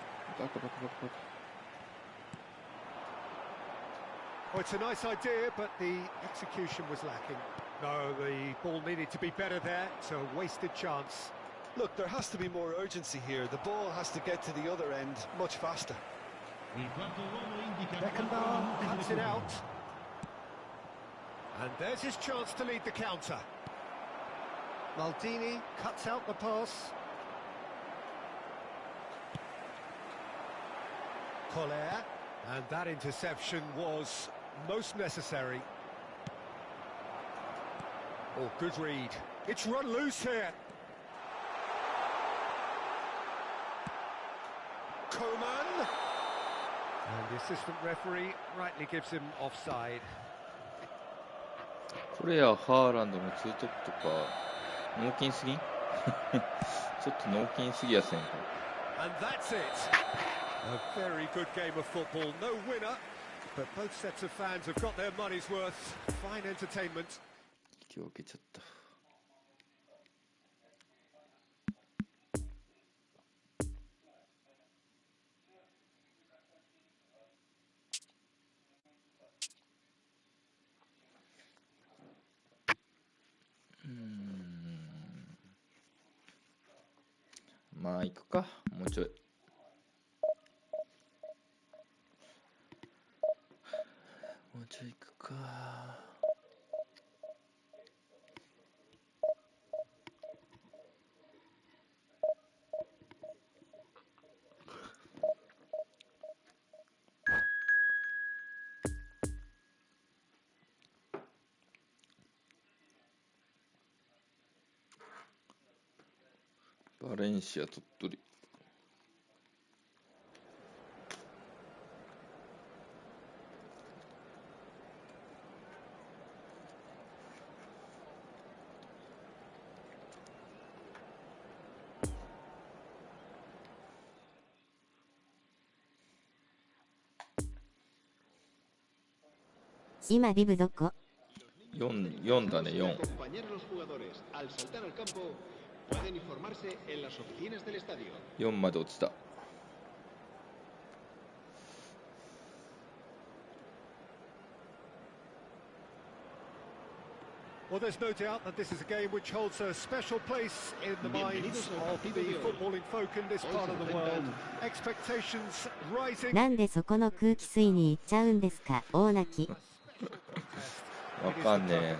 Oh, it's a nice idea, but the execution was lacking. No, the ball needed to be better there. It's a wasted chance. Look, there has to be more urgency here. The ball has to get to the other end much faster. Beckenbauer cuts it out. And there's his chance to lead the counter. Maldini cuts out the pass. Collier, and that interception was most necessary. Oh, good read. It's run loose here. Coman. And the assistant referee rightly gives him offside. これやハーランドのツートップとか猛筋すぎんちょっと脳筋すぎやせんか。 And that's it. A very good game of football. No winner, but both sets of fans have got their money's worth. Fine entertainment. 今日受けちゃった。まあ行くか、もうちょい。もうちょい行くか。バレンシア鳥取。今ビブどこ4だね、4。4まで落ちた。Well, there's no doubt that this is a game which holds a special place in the minds of the footballing folk in this part of the world. Expectations rising. なんでそこの空気水に行っちゃうんですか、大泣き。わかんねえ。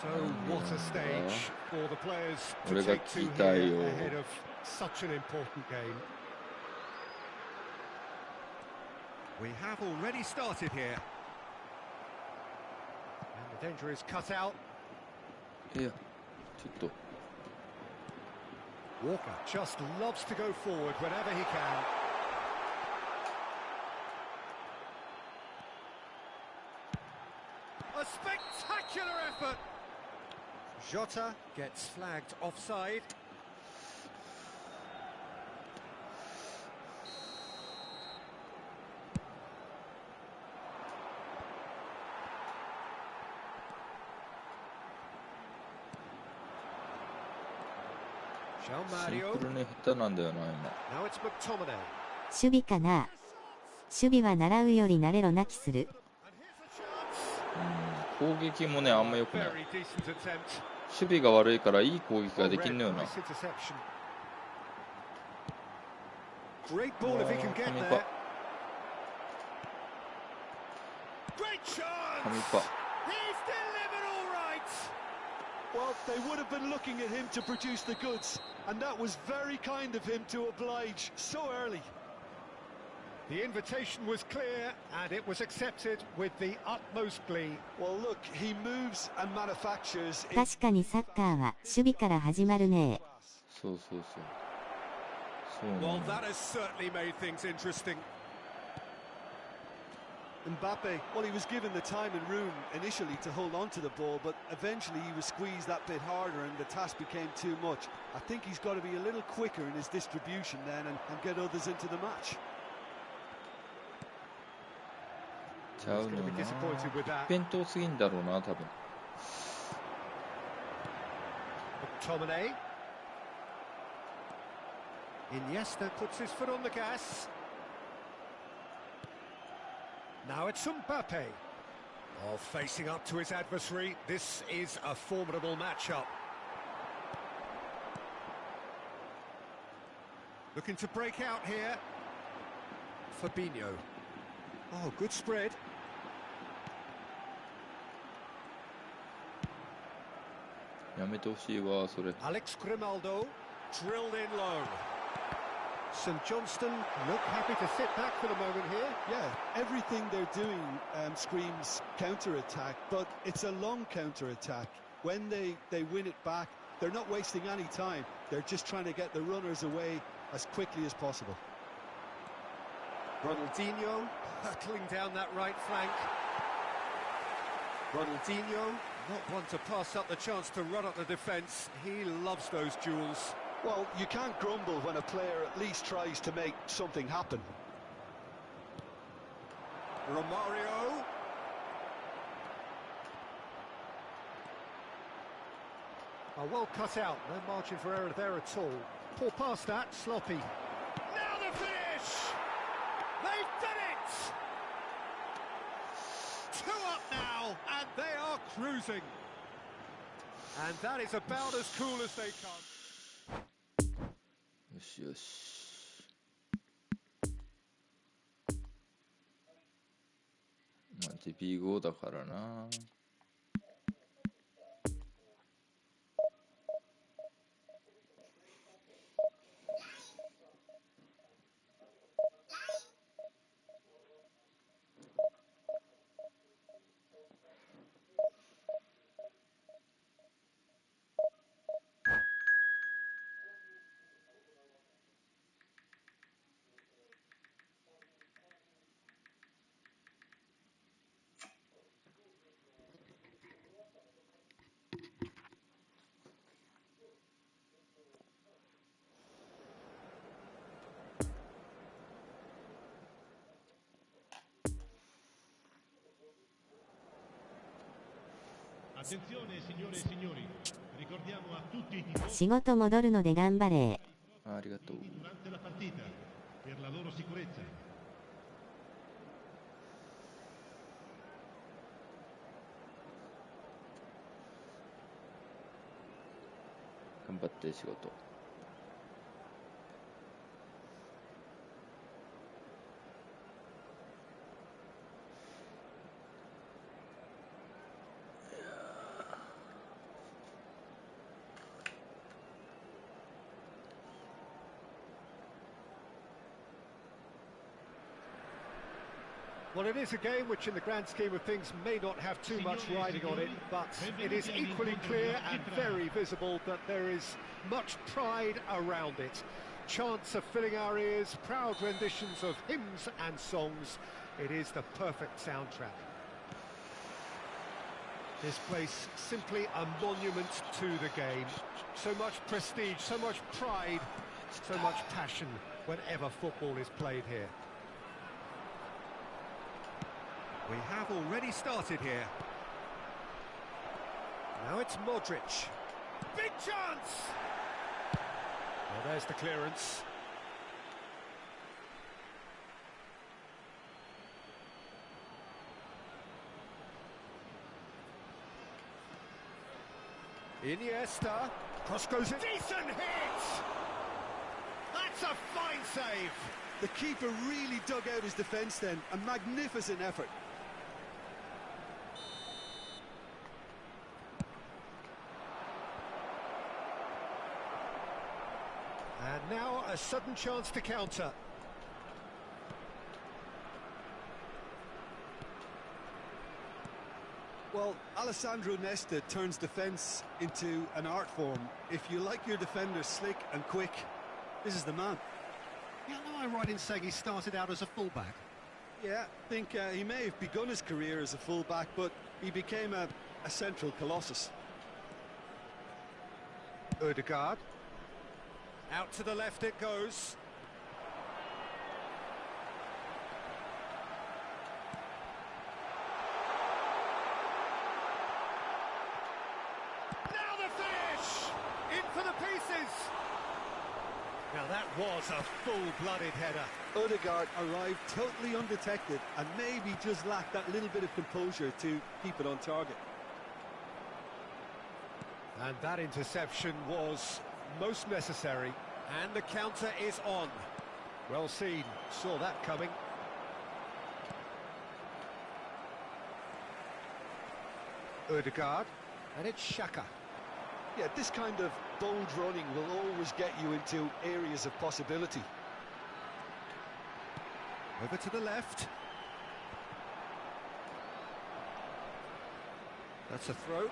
So what a stage for the players to 俺が take 聞 to きたい here よ。 ahead of such an important game. We have already started here. And the danger is cut out. いや、ちょっと。 Walker just loves to go forward whenever he can. A spectacular effort. Jota gets flagged offside. Now シンプルに下手なんだよな、今。 it's McTominay. 守備かな。守備は習うより慣れろなきする。攻撃もね、あんま良くない。 Very decent attempt. 守備が悪いからいい攻撃ができんのよな。 Nice interception. Great ball if he can get 神 there. か。 Great chance. 神か。 He's delivered all right. Well, they would have been looking at him to produce the goods, and that was very kind of him to oblige so early. The invitation was clear, and it was accepted with the utmost glee. Well, look, he moves and manufactures. 確かにサッカーは守備から始まるね。そうそうそう。そうな Well, の。 that has certainly made things interesting. Mbappe, well, he was given the time and room initially to hold on to the ball, but eventually he was squeezed that bit harder and the task became too much. I think he's got to be a little quicker in his distribution then and get others into the match. ちゃうのな。一辺倒すぎんだろうな、多分。 McTominay. Iniesta puts his foot on the gas. Now it's Mbappe. Oh, facing up to his adversary. This is a formidable matchup. Looking to break out here. Fabinho. Oh, good spread. Alex Grimaldo drilled in low. St Johnston look happy to sit back for the moment here. Yeah, everything they're doing screams counter-attack, but it's a long counter-attack. When they win it back, they're not wasting any time. They're just trying to get the runners away as quickly as possible. Ronaldinho hurtling down that right flank. Ronaldinho Not one to pass up the chance to run at the defence. He loves those duels. Well, you can't grumble when a player at least tries to make something happen. Romario. Oh, well cut out. No margin for error there at all. Poor pass that. Sloppy. Now the finish! They've done it! 2 up now, and they are cruising. And that is about as cool as they come. よしよし。まあ GP5 だからな。仕事戻るので頑張れ。ありがとう。頑張って仕事。Well, it is a game which in the grand scheme of things may not have too much riding on it, but it is equally clear and very visible that there is much pride around it. Chants are filling our ears, proud renditions of hymns and songs. It is the perfect soundtrack. This place simply a monument to the game. So much prestige, so much pride, so much passion whenever football is played here. We have already started here. Now it's Modric. Big chance! Well, there's the clearance. Iniesta. Cross goes in. Decent hit! That's a fine save! The keeper really dug out his defence then. A magnificent effort. And now a sudden chance to counter. Well, Alessandro Nesta turns defence into an art form. If you like your defender slick and quick, this is the man. Yeah, am I right in saying he started out as a fullback? Yeah, I think he may have begun his career as a fullback, but he became a central colossus. Odegaard. Out to the left it goes. Now the finish! In for the pieces! Now that was a full-blooded header. Odegaard arrived totally undetected and maybe just lacked that little bit of composure to keep it on target. And that interception was most necessary, and the counter is on. Well seen, saw that coming. Odegaard, and it's Xhaka. Yeah, this kind of bold running will always get you into areas of possibility. Over to the left. That's a throw.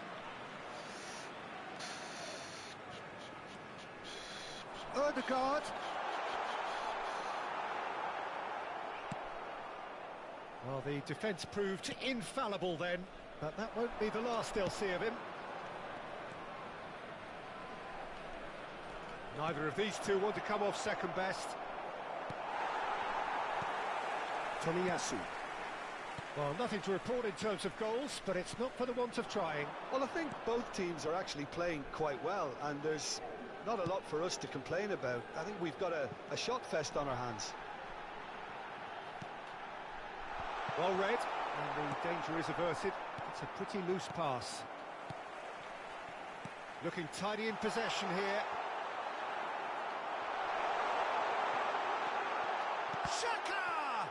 Odegaard. Well, the defence proved infallible then. But that won't be the last they'll see of him. Neither of these two want to come off second best. Tomiyasu. Well, nothing to report in terms of goals, but it's not for the want of trying. Well, I think both teams are actually playing quite well, and there's not a lot for us to complain about. I think we've got a shot fest on our hands. Well read, and the danger is averted. It's a pretty loose pass. Looking tidy in possession here. Shaka!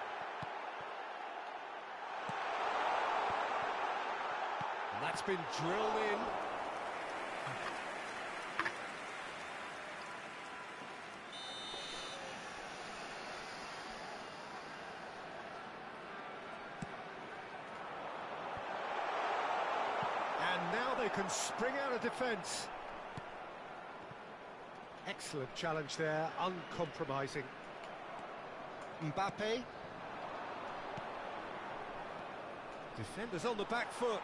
And that's been drilled in. And now they can spring out of defence. Excellent challenge there, uncompromising. Mbappe. Defenders on the back foot.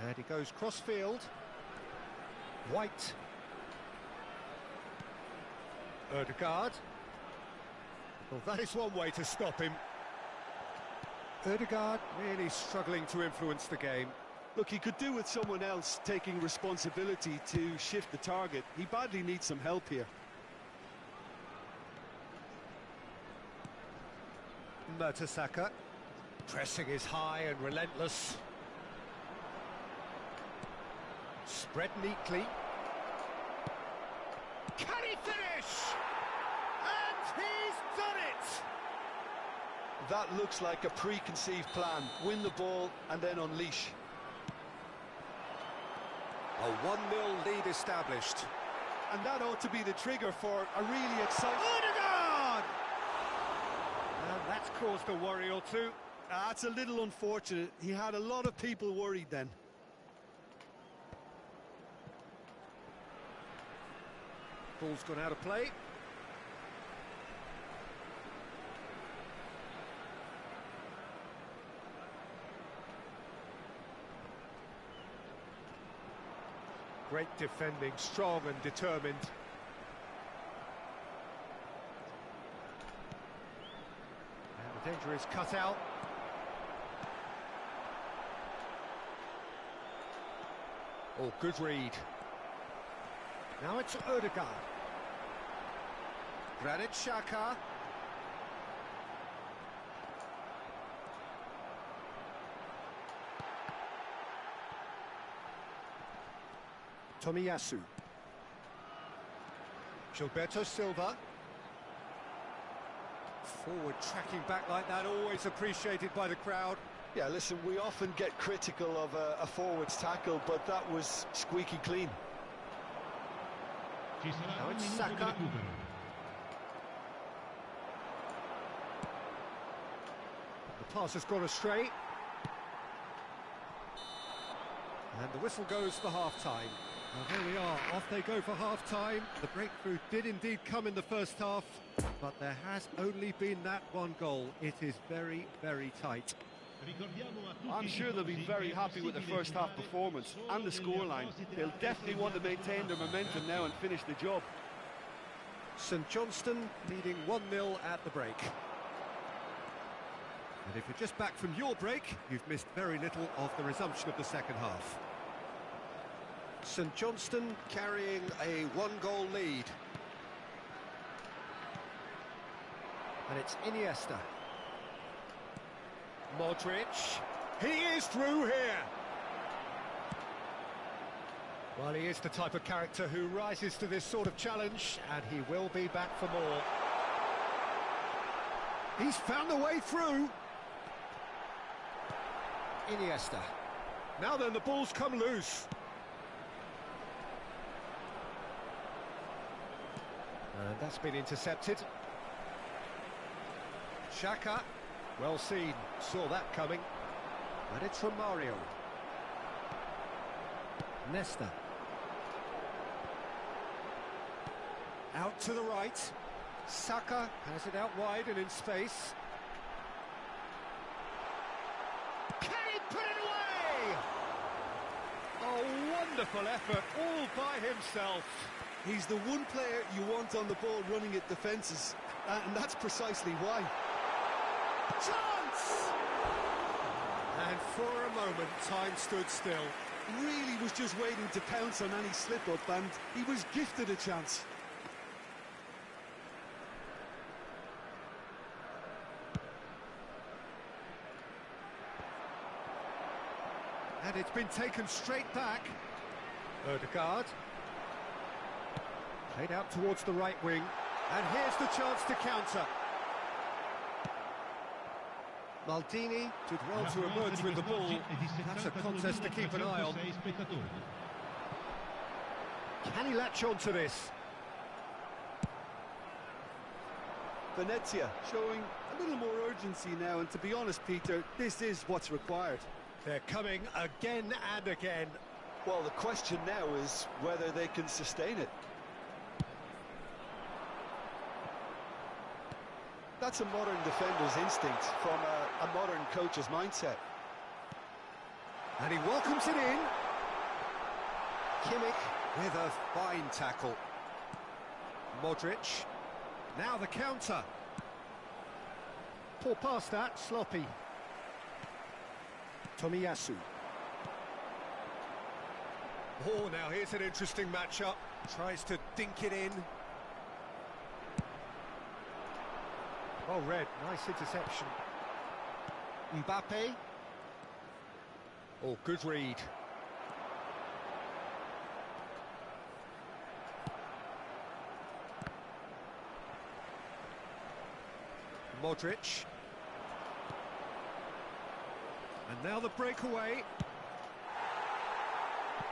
And he goes cross-field. White. Ødegaard. Well, that is one way to stop him. Ødegaard really struggling to influence the game. Look, he could do with someone else taking responsibility to shift the target. He badly needs some help here. Mertesacker. Pressing is high and relentless. Spread neatly. Can he finish? And he's done it! That looks like a preconceived plan. Win the ball and then unleash. A 1-0 lead established. And that ought to be the trigger for a really exciting... Ødegaard! And that's caused a worry or two. That's a little unfortunate. He had a lot of people worried then. Ball's gone out of play. Great defending, strong and determined. And the danger is cut out. Oh, good read. Now it's Ødegaard. Granit Xhaka. Tomiyasu. Gilberto Silva. Forward tracking back like that, always appreciated by the crowd. Yeah, listen, we often get critical of a forward's tackle, but that was squeaky clean. Now it's Saka. The pass has gone astray. And the whistle goes for half-time. Now there we are, off they go for half-time. The breakthrough did indeed come in the first half, but there has only been that one goal. It is very, very tight. I'm sure they'll be very happy with the first half performance and the scoreline. They'll definitely want to maintain their momentum now and finish the job. St Johnstone leading 1-0 at the break. And if you're just back from your break, you've missed very little of the resumption of the second half. St Johnstone carrying a 1-goal lead. And it's Iniesta. Modric. He is through here. Well, he is the type of character who rises to this sort of challenge, and he will be back for more. He's found a way through. Iniesta. Now then, the ball's come loose. And that's been intercepted. Xhaka. Well seen, saw that coming. And it's from Mario. Nesta. Out to the right. Saka has it out wide and in space. Wonderful effort, all by himself. He's the one player you want on the ball running at defences, and that's precisely why. Chance! And for a moment, time stood still. Really was just waiting to pounce on any slip-up, and he was gifted a chance. And it's been taken straight back. Odegaard. Played out towards the right wing. And here's the chance to counter. Maldini did well to emerge with the ball. That's a contest to keep an eye on. Can he latch on to this? Venezia showing a little more urgency now, and to be honest, Peter, this is what's required. They're coming again and again. Well, the question now is whether they can sustain it. That's a modern defender's instinct from a modern coach's mindset. And he welcomes it in. Kimmich with a fine tackle. Modric. Now the counter. Poor pass that, sloppy. Tomiyasu. Oh, now here's an interesting matchup. Tries to dink it in. Oh, Red, nice interception. Mbappe. Oh, good read. Modric. And now the breakaway.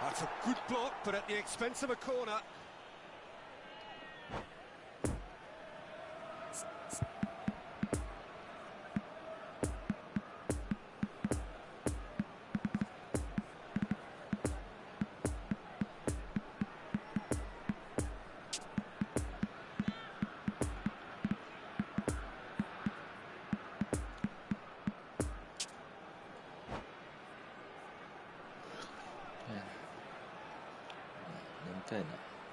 That's a good block, but at the expense of a corner.みたいな。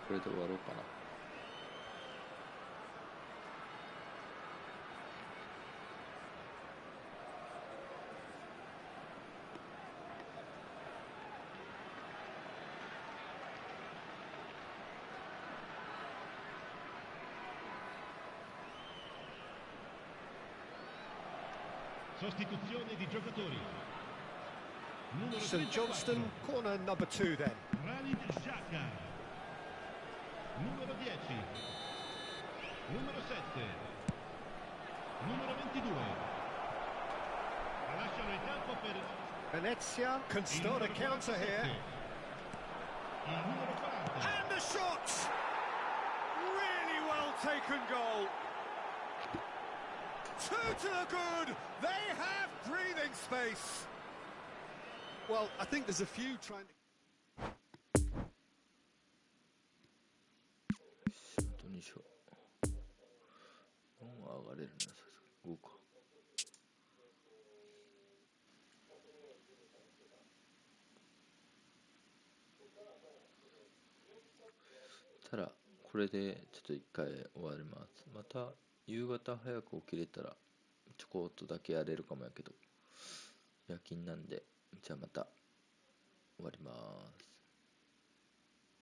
これで終わろうかな。Sostituzione di giocatori. Numero St Johnston, corner number 2 then. Granit Xhaka. Numero 10. Numero 7. Numero 22. Lasciano il campo per Venezia can start a counter here. il numero 40. And the shot! Really well taken goal. 2 to the good. They have breathing space. Well, I think there's a few trying to... 本当にしょ。もう上がれるな、さすがに。5か。たら、これでちょっと一回終わります。また、夕方早く起きれたら、ちょこっとだけやれるかもやけど、夜勤なんで、じゃあまた終わります。